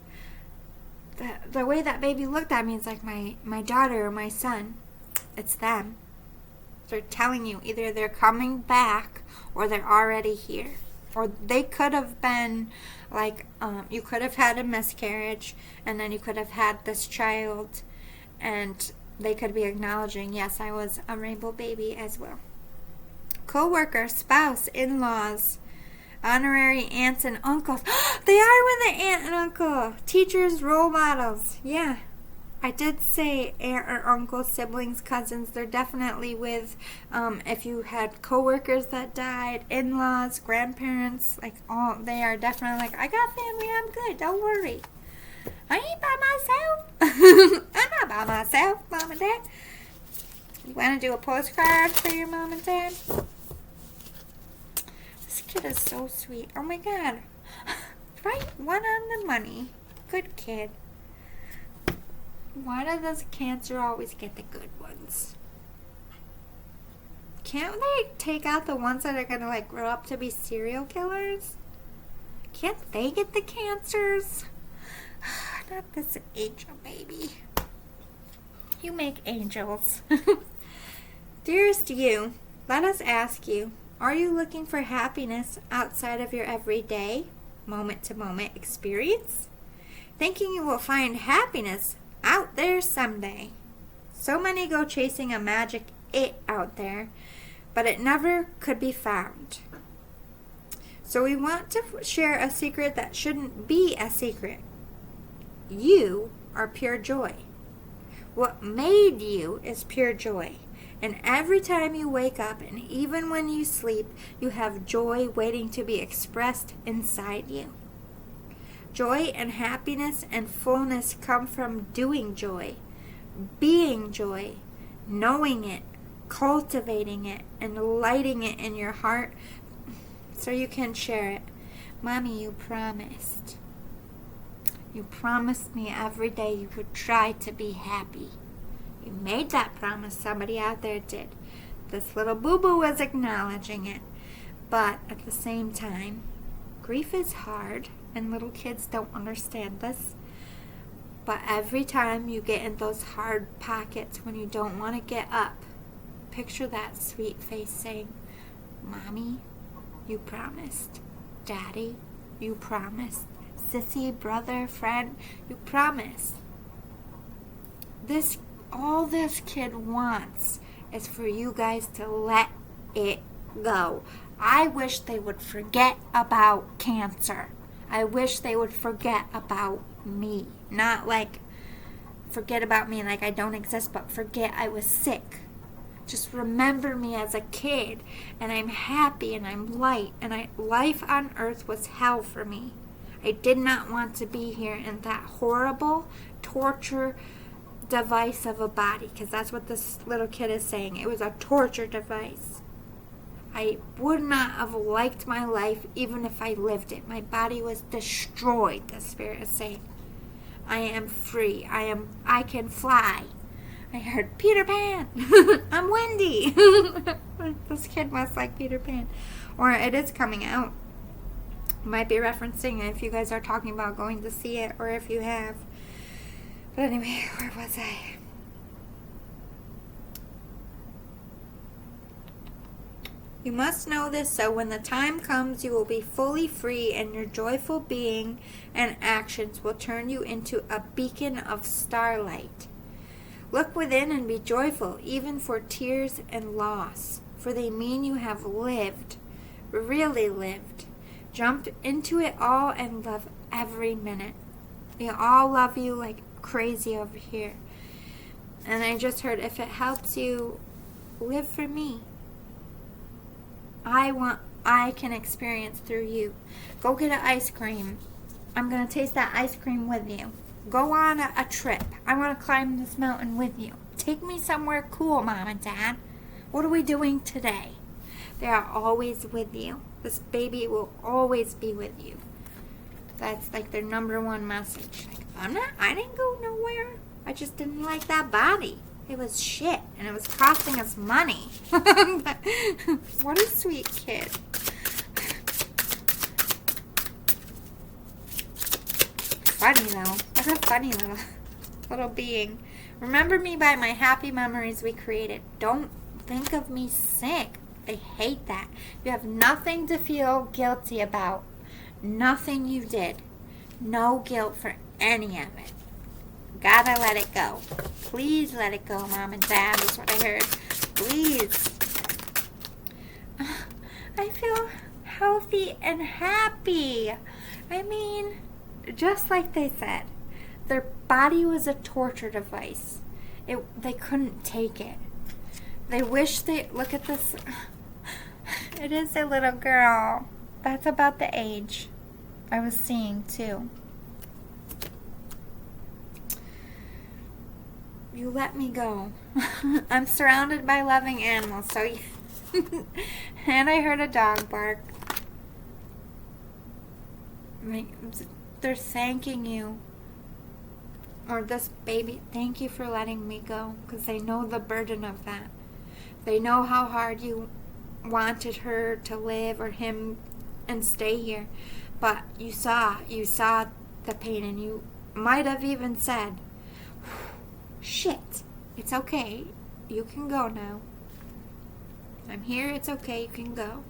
A: the way that baby looked at me is like my daughter or my son. It's them. They're telling you either they're coming back or they're already here. Or they could have been you could have had a miscarriage, and then you could have had this child, and they could be acknowledging, yes, I was a rainbow baby as well. co-worker, spouse, in-laws, honorary aunts and uncles. They are with the aunt and uncle. Teachers, role models. Yeah. I did say aunt or uncle, siblings, cousins. They're definitely with, if you had coworkers that died, in-laws, grandparents, like all, they are definitely like, I got family, I'm good, don't worry. I ain't by myself. I'm not by myself, Mom and Dad. You want to do a postcard for your mom and dad? This kid is so sweet. Oh my God. Right one on the money. Good kid. Why does cancer always get the good ones? Can't they take out the ones that are going to like grow up to be serial killers? Can't they get the cancers? Not this angel baby. You make angels. Dearest you, let us ask you, are you looking for happiness outside of your everyday, moment-to-moment experience? Thinking you will find happiness out there someday. So many go chasing a magic it out there, but it never could be found. So we want to share a secret that shouldn't be a secret. You are pure joy. What made you is pure joy. And every time you wake up, and even when you sleep, you have joy waiting to be expressed inside you. Joy and happiness and fullness come from doing joy, being joy, knowing it, cultivating it, and lighting it in your heart so you can share it. Mommy, you promised. You promised me every day you would try to be happy. You made that promise. Somebody out there did. This little boo-boo is acknowledging it. But at the same time, grief is hard, and little kids don't understand this. But every time you get in those hard pockets when you don't want to get up, picture that sweet face saying, Mommy, you promised. Daddy, you promised. Sissy, brother, friend, you promised. All this kid wants is for you guys to let it go. I wish they would forget about cancer. I wish they would forget about me. Not like forget about me like I don't exist, but forget I was sick. Just remember me as a kid, and I'm happy and I'm light, and life on earth was hell for me. I did not want to be here in that horrible torture device of a body, because that's what this little kid is saying. It was a torture device. I would not have liked my life even if I lived it. My body was destroyed, the Spirit is saying. I am free. I can fly. I heard Peter Pan. I'm Wendy. This kid must like Peter Pan. Or it is coming out. Might be referencing if you guys are talking about going to see it, or if you have. But anyway, where was I? You must know this, so when the time comes, you will be fully free, and your joyful being and actions will turn you into a beacon of starlight. Look within and be joyful, even for tears and loss, for they mean you have lived, really lived. Jump into it all and love every minute. We all love you like crazy over here. And I just heard, if it helps you, live for me. I can experience through you. Go get an ice cream. I'm going to taste that ice cream with you. Go on a trip. I want to climb this mountain with you. Take me somewhere cool, Mom and Dad. What are we doing today? They are always with you. This baby will always be with you. That's like their number one message. Like, I didn't go nowhere. I just didn't like that body. It was shit, and it was costing us money. What a sweet kid. Funny though. What a funny little being. Remember me by my happy memories we created. Don't think of me sick. I hate that. You have nothing to feel guilty about. Nothing you did. No guilt for any of it. Gotta let it go. Please let it go, Mom and Dad. That's what I heard. Please. I feel healthy and happy. I mean, just like they said, their body was a torture device. They couldn't take it. They wish they, look at this. It is a little girl. That's about the age I was seeing too. You let me go. I'm surrounded by loving animals, so and I heard a dog bark. They're thanking you. Or this baby, thank you for letting me go, because they know the burden of that. They know how hard you wanted her to live or him and stay here. But you saw the pain, and you might have even said, shit, it's okay. You can go now. I'm here, it's okay, you can go.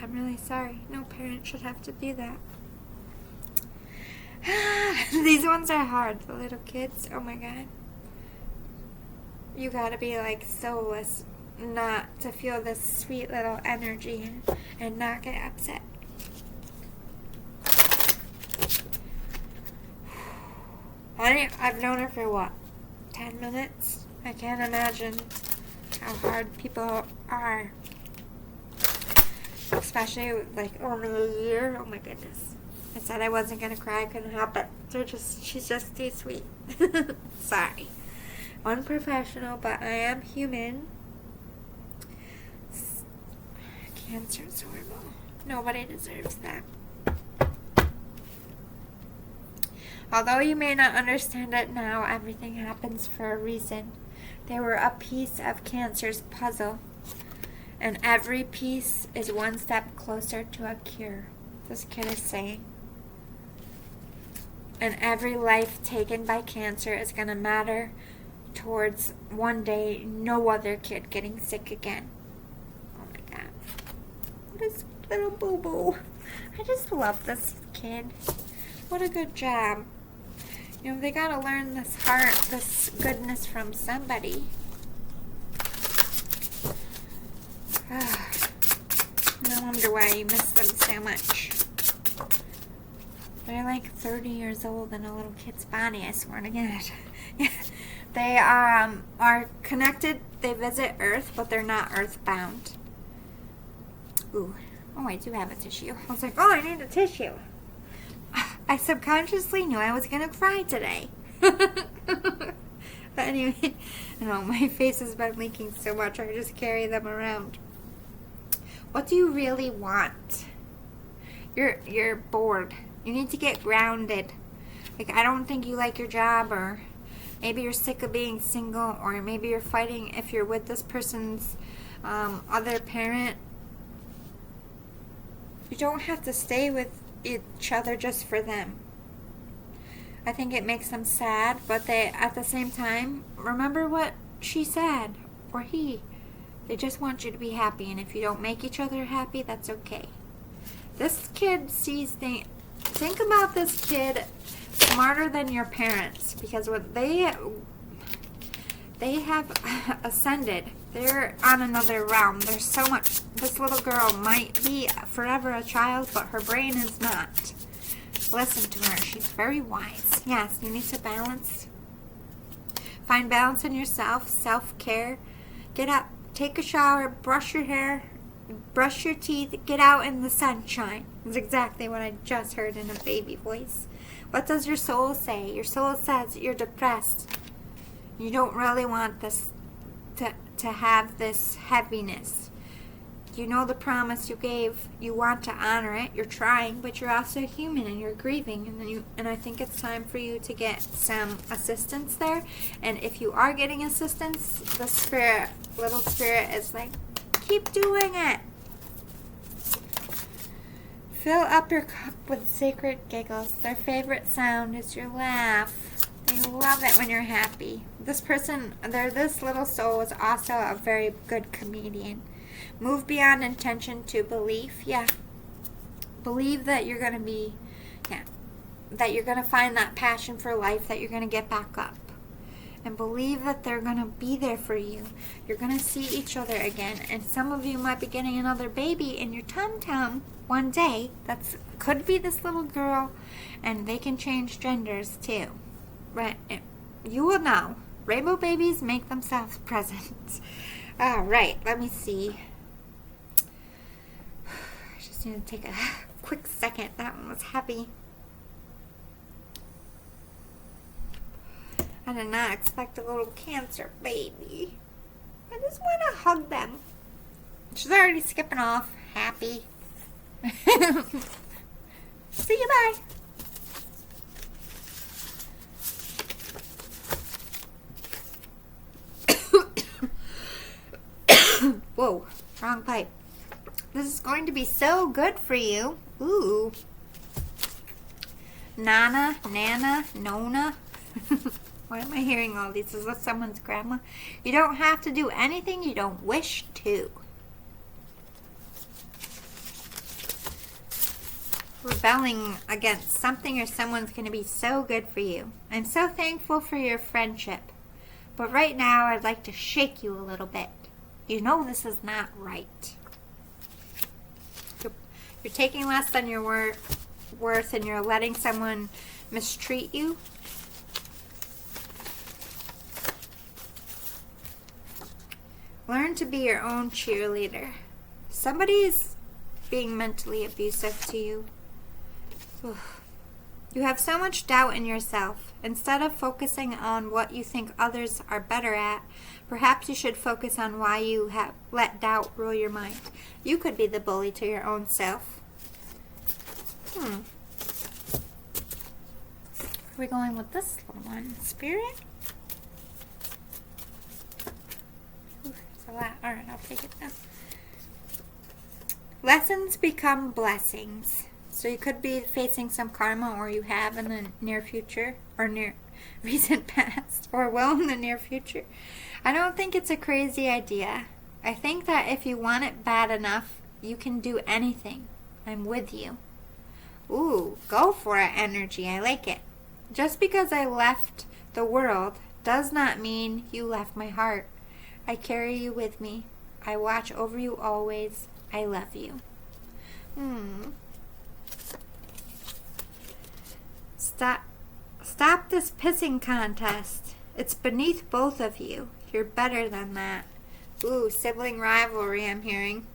A: I'm really sorry. No parent should have to do that. These ones are hard. The little kids. Oh my god. You gotta be like soulless not to feel this sweet little energy and not get upset. I've known her for what? 10 minutes? I can't imagine how hard people are. Especially like only a year. Oh my goodness. I said I wasn't gonna cry, I couldn't help it. She's just too sweet. Sorry. Unprofessional, but I am human. Cancer is horrible. Nobody deserves that. Although you may not understand it now, everything happens for a reason. They were a piece of cancer's puzzle. And every piece is one step closer to a cure, this kid is saying. And every life taken by cancer is going to matter towards one day no other kid getting sick again. Oh my god. What a sweet little boo-boo. I just love this kid. What a good job. You know, they got to learn this heart, this goodness from somebody. No wonder why you miss them so much. They're like 30 years old in a little kid's body, I swear to God. They are connected. They visit Earth, but they're not earthbound. Ooh. Oh, I do have a tissue. I was like, oh, I need a tissue. I subconsciously knew I was going to cry today. But anyway, I know my face has been leaking so much, I just carry them around. What do you really want? You're bored. You need to get grounded. Like, I don't think you like your job, or maybe you're sick of being single, or maybe you're fighting if you're with this person's other parent. You don't have to stay with each other just for them. I think it makes them sad, but they, at the same time, remember what she said, or he. They just want you to be happy, and if you don't make each other happy, that's okay. This kid sees things. Think about this kid smarter than your parents, because when they have ascended, they're on another realm. There's so much. This little girl might be forever a child, but her brain is not. Listen to her. She's very wise. Yes, you need to balance. Find balance in yourself, self-care. Get up, take a shower, brush your hair, brush your teeth, get out in the sunshine. That's exactly what I just heard in a baby voice. What does your soul say? Your soul says you're depressed. You don't really want this to have this heaviness. You know the promise you gave. You want to honor it. You're trying, but you're also human and you're grieving. And I think it's time for you to get some assistance there. And if you are getting assistance, the spirit, little spirit, is like, keep doing it. Fill up your cup with sacred giggles. Their favorite sound is your laugh. They love it when you're happy. This little soul is also a very good comedian. Move beyond intention to belief. Yeah. Believe that you're going to be, that you're going to find that passion for life, that you're going to get back up. And believe that they're going to be there for you. You're going to see each other again. And some of you might be getting another baby in your tum-tum one day. That could be this little girl. And they can change genders too. Right? You will know. Rainbow babies make themselves present. All right. Let me see. I just need to take a quick second. That one was heavy. I did not expect a little Cancer baby. I just want to hug them. She's already skipping off. Happy. See you, bye. Whoa, wrong pipe. This is going to be so good for you. Ooh. Nana, Nana, Nona. Why am I hearing all these? Is this someone's grandma? You don't have to do anything you don't wish to. Rebelling against something or someone's going to be so good for you. I'm so thankful for your friendship. But right now, I'd like to shake you a little bit. You know this is not right. You're taking less than your worth and you're letting someone mistreat you. Learn to be your own cheerleader. Somebody's being mentally abusive to you. You have so much doubt in yourself. Instead of focusing on what you think others are better at, perhaps you should focus on why you have let doubt rule your mind. You could be the bully to your own self. Are we going with this little one? Spirit? It's a lot. Alright, I'll take it now. Lessons become blessings. So you could be facing some karma, or you have in the near future, or near recent past, or will in the near future. I don't think it's a crazy idea. I think that if you want it bad enough, you can do anything. I'm with you. Ooh, go for it energy. I like it. Just because I left the world does not mean you left my heart. I carry you with me. I watch over you always. I love you. Stop this pissing contest. It's beneath both of you. You're better than that. Ooh, sibling rivalry I'm hearing.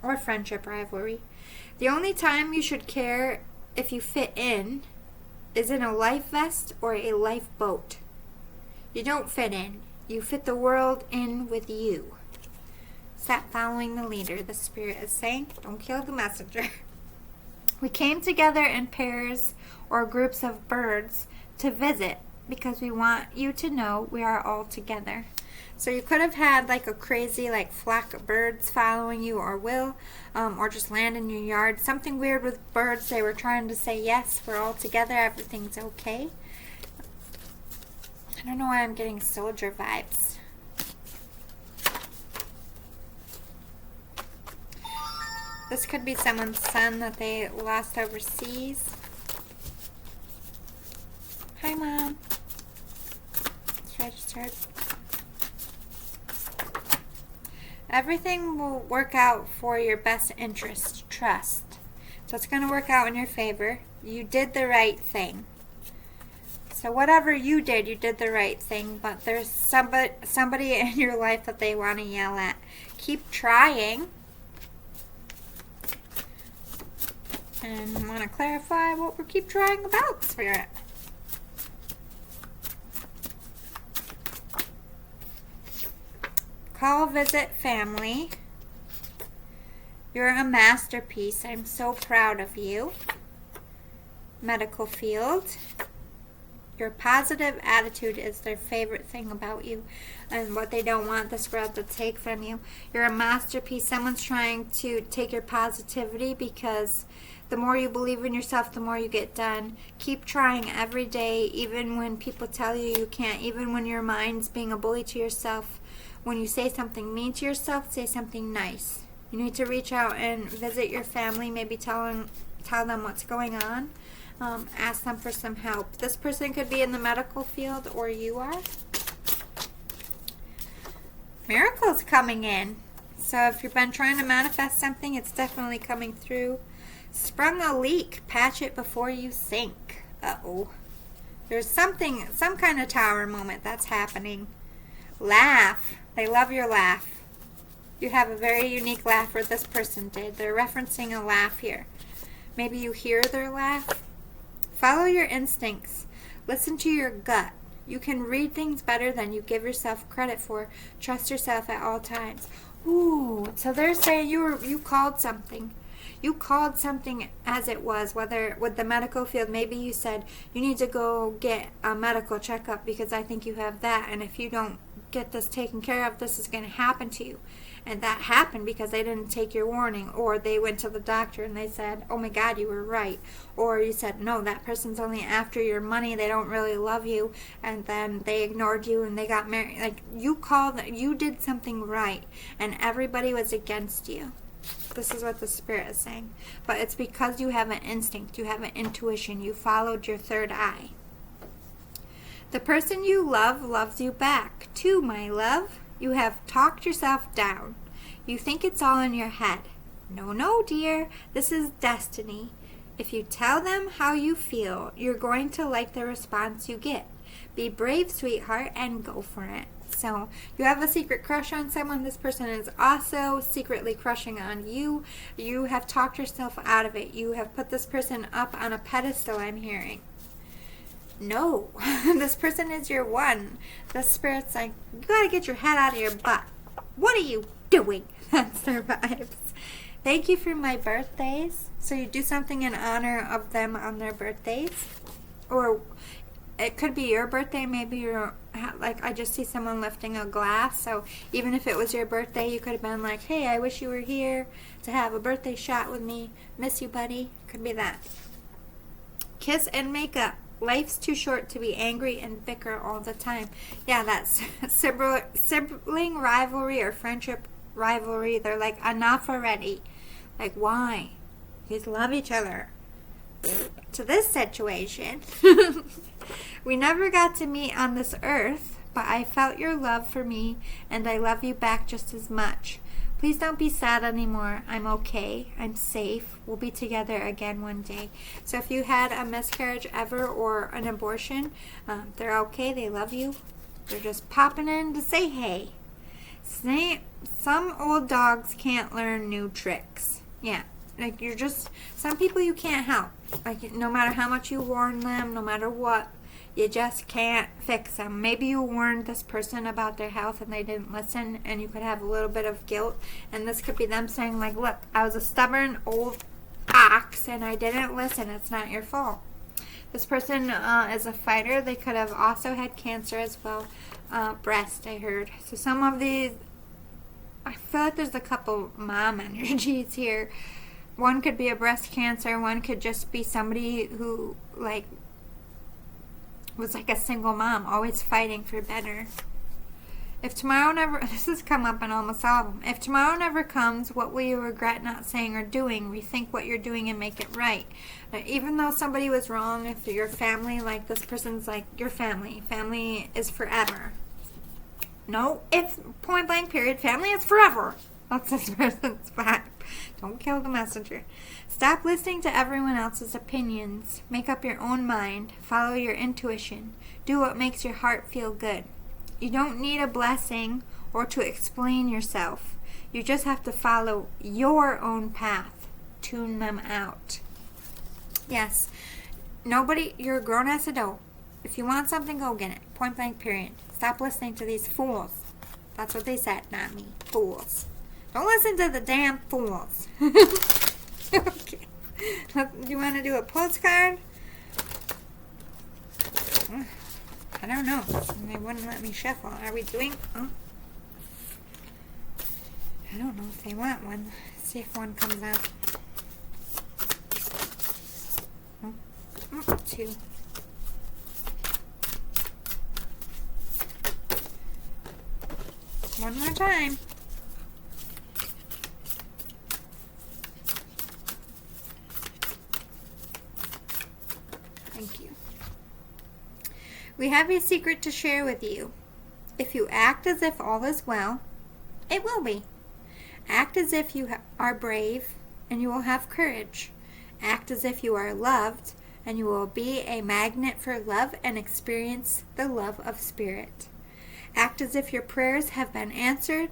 A: Or friendship rivalry. The only time you should care if you fit in is in a life vest or a lifeboat. You don't fit in. You fit the world in with you. Stop following the leader, the spirit is saying. Don't kill the messenger. We came together in pairs or groups of birds to visit because we want you to know we are all together. So you could have had like a crazy like flock of birds following you, or or just land in your yard. Something weird with birds. They were trying to say, yes, we're all together. Everything's okay. I don't know why I'm getting soldier vibes. This could be someone's son that they lost overseas. Hi, Mom. It's registered. Everything will work out for your best interest. Trust. So it's going to work out in your favor. You did the right thing. So whatever you did the right thing. But there's somebody in your life that they want to yell at. Keep trying. And I want to clarify what we keep trying about, Spirit. Call, visit family. You're a masterpiece. I'm so proud of you. Medical field. Your positive attitude is their favorite thing about you and what they don't want this world to take from you. You're a masterpiece. Someone's trying to take your positivity because the more you believe in yourself, the more you get done. Keep trying every day, even when people tell you you can't, even when your mind's being a bully to yourself. When you say something mean to yourself, say something nice. You need to reach out and visit your family, maybe tell them what's going on. Ask them for some help. This person could be in the medical field, or you are. Miracles coming in. So if you've been trying to manifest something, it's definitely coming through. Sprung a leak. Patch it before you sink. Uh-oh. There's something, some kind of tower moment that's happening. Laugh. They love your laugh. You have a very unique laugh, or this person did. They're referencing a laugh here. Maybe you hear their laugh. Follow your instincts. Listen to your gut. You can read things better than you give yourself credit for. Trust yourself at all times. Ooh, so they're saying you called something. You called something as it was, whether with the medical field, maybe you said, you need to go get a medical checkup because I think you have that, and if you don't get this taken care of, this is going to happen to you. And that happened because they didn't take your warning, or they went to the doctor and they said, oh my God, you were right. Or you said, no, that person's only after your money, they don't really love you, and then they ignored you and they got married. Like, you did something right, and everybody was against you. This is what the Spirit is saying. But it's because you have an instinct, you have an intuition, you followed your third eye. The person you love loves you back, too, my love. You have talked yourself down. You think it's all in your head. No, no, dear. This is destiny. If you tell them how you feel, you're going to like the response you get. Be brave, sweetheart, and go for it. So you have a secret crush on someone. This person is also secretly crushing on you. You have talked yourself out of it. You have put this person up on a pedestal, I'm hearing. No, this person is your one. The Spirit's like, you gotta get your head out of your butt. What are you doing? That's their vibes. Thank you for my birthdays. So you do something in honor of them on their birthdays. Or it could be your birthday. Maybe you're, like, I just see someone lifting a glass. So even if it was your birthday, you could have been like, hey, I wish you were here to have a birthday shot with me. Miss you, buddy. Could be that. Kiss and makeup. Life's too short to be angry and bicker all the time. Yeah, that's sibling rivalry or friendship rivalry. They're like, enough already. Like, why? You just love each other. To this situation, we never got to meet on this earth, but I felt your love for me, and I love you back just as much. Please don't be sad anymore. I'm okay. I'm safe. We'll be together again one day. So if you had a miscarriage ever or an abortion, they're okay. They love you. They're just popping in to say hey. Some old dogs can't learn new tricks. Yeah. Like, you're just, some people you can't help. Like, no matter how much you warn them, no matter what, you just can't fix them. Maybe you warned this person about their health and they didn't listen, and you could have a little bit of guilt. And this could be them saying, like, look, I was a stubborn old ox and I didn't listen. It's not your fault. This person is a fighter. They could have also had cancer as well. Breast, I heard. So some of these, I feel like there's a couple mom energies here. One could be a breast cancer. One could just be somebody who, like, was like a single mom, always fighting for better. If tomorrow never, this has come up in almost all of them. If tomorrow never comes, what will you regret not saying or doing? Rethink what you're doing and make it right. Even though somebody was wrong, if your family, like this person's like, your family is forever. No, it's point blank period, family is forever. That's this person's vibe. Don't kill the messenger. Stop listening to everyone else's opinions. Make up your own mind. Follow your intuition. Do what makes your heart feel good. You don't need a blessing or to explain yourself. You just have to follow your own path. Tune them out. Yes. Nobody, you're a grown-ass adult. If you want something, go get it. Point blank period. Stop listening to these fools. That's what they said, not me. Fools. Don't listen to the damn fools. Okay. Do you want to do a postcard? I don't know. They wouldn't let me shuffle. Are we doing... Oh. I don't know if they want one. Let's see if one comes out. Oh, two. One more time. We have a secret to share with you. If you act as if all is well, it will be. Act as if you are brave, and you will have courage. Act as if you are loved, and you will be a magnet for love and experience the love of Spirit. Act as if your prayers have been answered,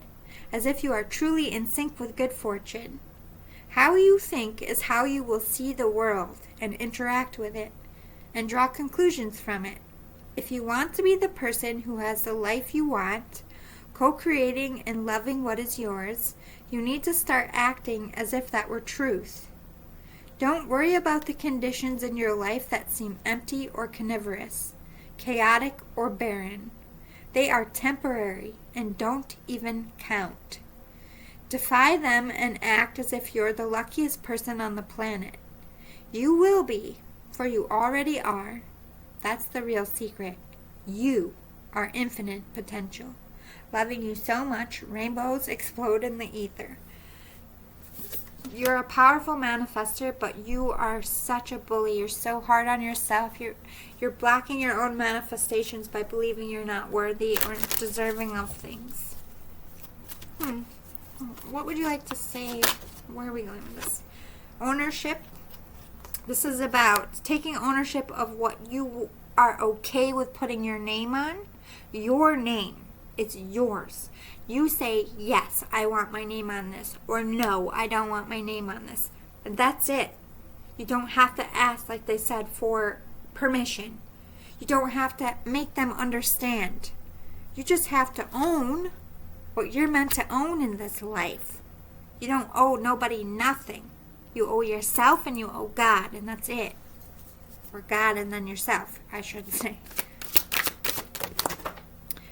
A: as if you are truly in sync with good fortune. How you think is how you will see the world and interact with it, and draw conclusions from it. If you want to be the person who has the life you want, co-creating and loving what is yours, you need to start acting as if that were truth. Don't worry about the conditions in your life that seem empty or carnivorous, chaotic or barren. They are temporary and don't even count. Defy them and act as if you're the luckiest person on the planet. You will be, for you already are. That's the real secret. You are infinite potential. Loving you so much, rainbows explode in the ether. You're a powerful manifester, but you are such a bully. You're so hard on yourself. You're blocking your own manifestations by believing you're not worthy or deserving of things. What would you like to say? Where are we going with this? Ownership. This is about taking ownership of what you are okay with putting your name on. Your name. It's yours. You say, yes, I want my name on this. Or no, I don't want my name on this. And that's it. You don't have to ask, like they said, for permission. You don't have to make them understand. You just have to own what you're meant to own in this life. You don't owe nobody nothing. You owe yourself and you owe God, and that's it. Or God and then yourself, I should say.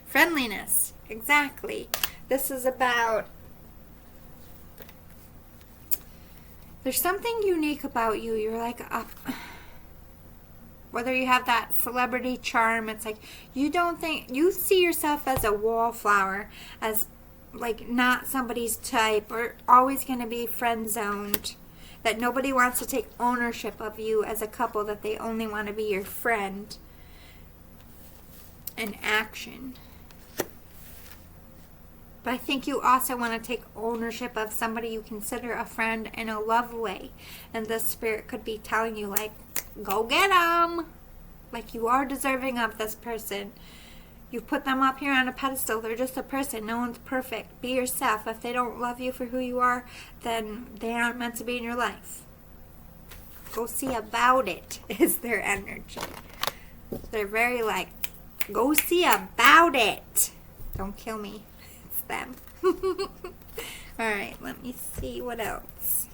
A: Friendliness. Exactly. This is about... There's something unique about you. You're like... whether you have that celebrity charm, it's like you don't think... You see yourself as a wallflower, as like not somebody's type, or always going to be friend-zoned. That nobody wants to take ownership of you as a couple, that they only want to be your friend. And action. But I think you also want to take ownership of somebody you consider a friend in a love way. And the Spirit could be telling you, like, go get them. Like, you are deserving of this person. You put them up here on a pedestal. They're just a person. No one's perfect. Be yourself. If they don't love you for who you are, then they aren't meant to be in your life. Go see about it is their energy. They're very like, go see about it. Don't kill me. It's them. Alright, let me see what else.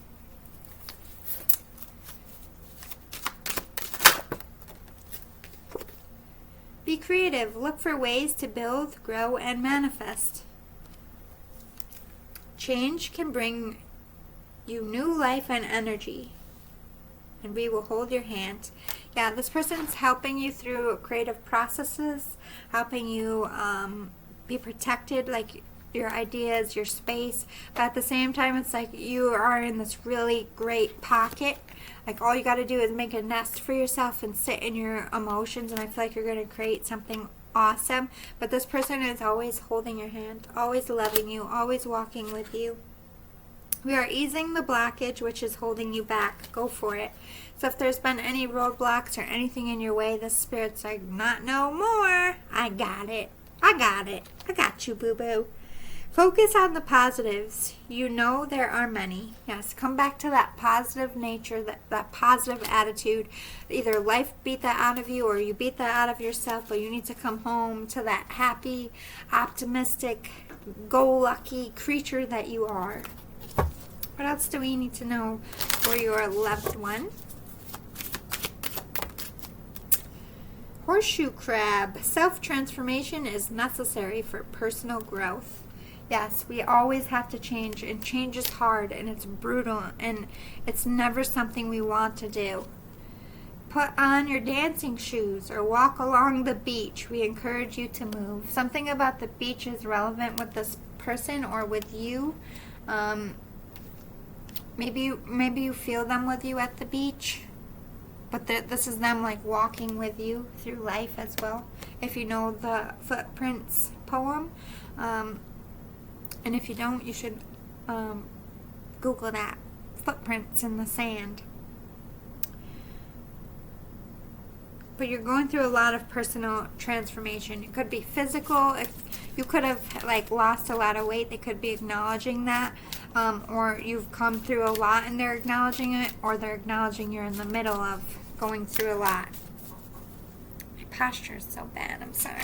A: Be creative. Look for ways to build, grow, and manifest. Change can bring you new life and energy. And we will hold your hand. Yeah, this person's helping you through creative processes, helping you be protected, like your ideas, your space. But at the same time, it's like you are in this really great pocket. Like all you got to do is make a nest for yourself and sit in your emotions, and I feel like you're going to create something awesome. But this person is always holding your hand, always loving you, always walking with you. We are easing the blockage which is holding you back. Go for it. So if there's been any roadblocks or anything in your way, the Spirit's like, not no more. I got it. I got it. I got you, boo-boo. Focus on the positives. You know there are many. Yes, come back to that positive nature, that positive attitude. Either life beat that out of you or you beat that out of yourself, but you need to come home to that happy, optimistic, go-lucky creature that you are. What else do we need to know for your loved one? Horseshoe crab. Self-transformation is necessary for personal growth. Yes, we always have to change, and change is hard, and it's brutal, and it's never something we want to do. Put on your dancing shoes or walk along the beach. We encourage you to move. Something about the beach is relevant with this person or with you. Maybe you feel them with you at the beach. but this is them like walking with you through life as well. If you know the Footprints poem, and if you don't, you should Google that, footprints in the sand. But you're going through a lot of personal transformation. It could be physical. If you could have like lost a lot of weight, they could be acknowledging that. Or you've come through a lot and they're acknowledging it, or they're acknowledging you're in the middle of going through a lot. My posture is so bad, I'm sorry.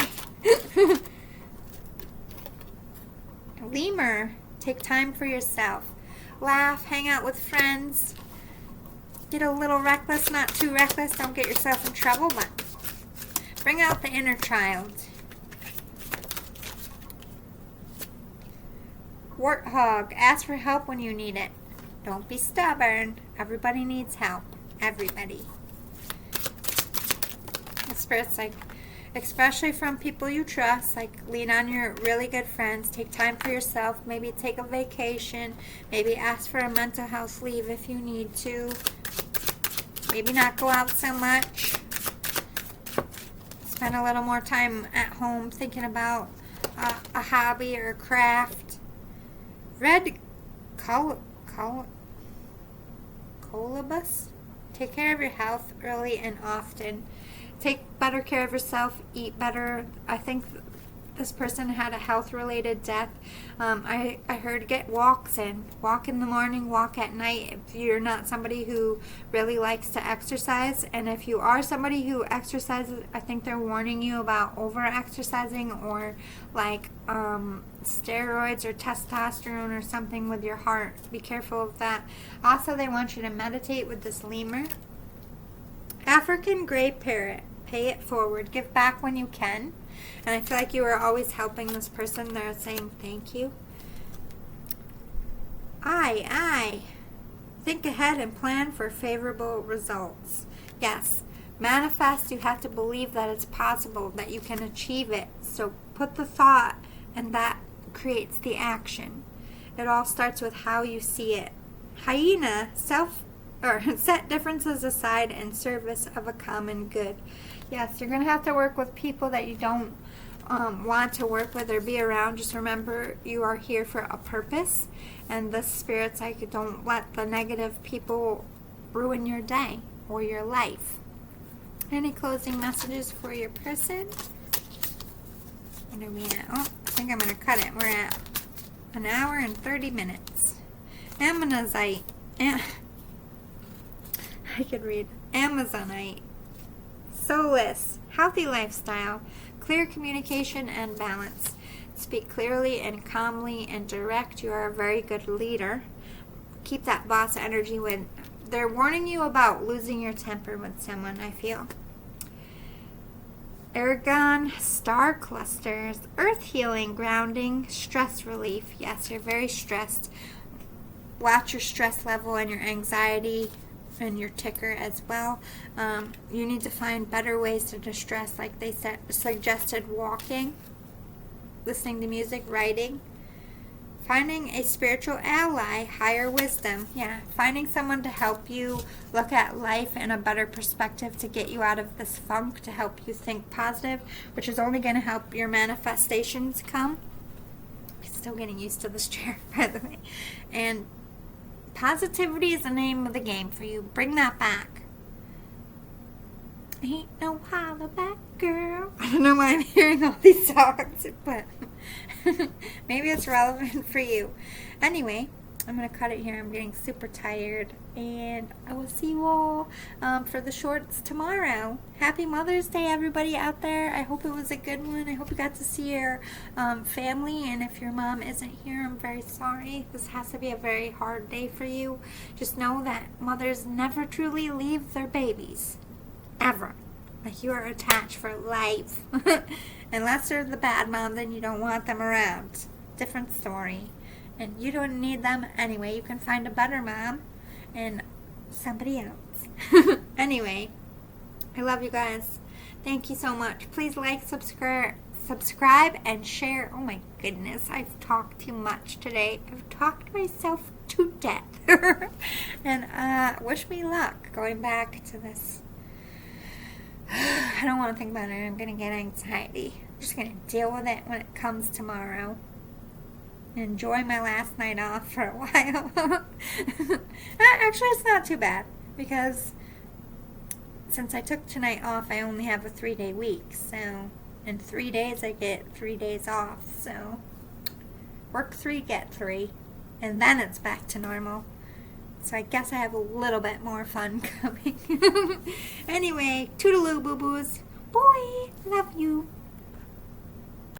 A: Lemur, take time for yourself. Laugh, hang out with friends. Get a little reckless, not too reckless. Don't get yourself in trouble, but bring out the inner child. Warthog, ask for help when you need it. Don't be stubborn. Everybody needs help. Everybody. The spirit's like, especially from people you trust, like lean on your really good friends. Take time for yourself. Maybe take a vacation. Maybe ask for a mental health leave if you need to. Maybe not go out so much. Spend a little more time at home thinking about a hobby or a craft. Red colobus. Take care of your health early and often. Take better care of yourself. Eat better. I think this person had a health-related death. I heard get walks in. Walk in the morning, walk at night. If you're not somebody who really likes to exercise, and if you are somebody who exercises, I think they're warning you about over-exercising or like steroids or testosterone or something with your heart. Be careful of that. Also, they want you to meditate with this lemur. African gray parrot. Pay it forward. Give back when you can. And I feel like you are always helping this person. They're saying thank you. I. Think ahead and plan for favorable results. Yes. Manifest, you have to believe that it's possible, that you can achieve it. So put the thought, and that creates the action. It all starts with how you see it. Hyena, set differences aside in service of a common good. Yes, you're going to have to work with people that you don't want to work with or be around. Just remember, you are here for a purpose, and the spirit's like, don't let the negative people ruin your day or your life. Any closing messages for your person? What are we at? Oh, I think I'm going to cut it. We're at 1 hour and 30 minutes. Ammonite. I could read. Amazonite. Soulless. Healthy lifestyle. Clear communication and balance. Speak clearly and calmly and direct. You are a very good leader. Keep that boss energy when they're warning you about losing your temper with someone, I feel. Aragon star clusters. Earth healing, grounding, stress relief. Yes, you're very stressed. Watch your stress level and your anxiety and your ticker as well. You need to find better ways to distress, like they suggested walking, listening to music, writing. Finding a spiritual ally, higher wisdom. Yeah, finding someone to help you look at life in a better perspective, to get you out of this funk, to help you think positive, which is only going to help your manifestations come. I'm still getting used to this chair, by the way. And positivity is the name of the game for you. Bring that back. Ain't no holler back, girl. I don't know why I'm hearing all these songs, but maybe it's relevant for you. Anyway, I'm going to cut it here. I'm getting super tired, and I will see you all for the shorts tomorrow. Happy Mother's Day, everybody out there. I hope it was a good one. I hope you got to see your family, and if your mom isn't here, I'm very sorry. This has to be a very hard day for you. Just know that mothers never truly leave their babies. Ever. Like, you are attached for life. Unless they're the bad mom, then you don't want them around. Different story. And you don't need them anyway. You can find a better mom and somebody else. Anyway, I love you guys. Thank you so much. Please like, subscribe, and share. Oh my goodness, I've talked too much today. I've talked myself to death. And wish me luck going back to this I don't want to think about it. I'm going to get anxiety. I'm just going to deal with it when it comes tomorrow. Enjoy my last night off for a while. Actually, it's not too bad because since I took tonight off, I only have a 3-day week. So in 3 days, I get 3 days off. So work 3, get 3. And then it's back to normal. So I guess I have a little bit more fun coming. Anyway, toodaloo, boo-boos. Boy, love you.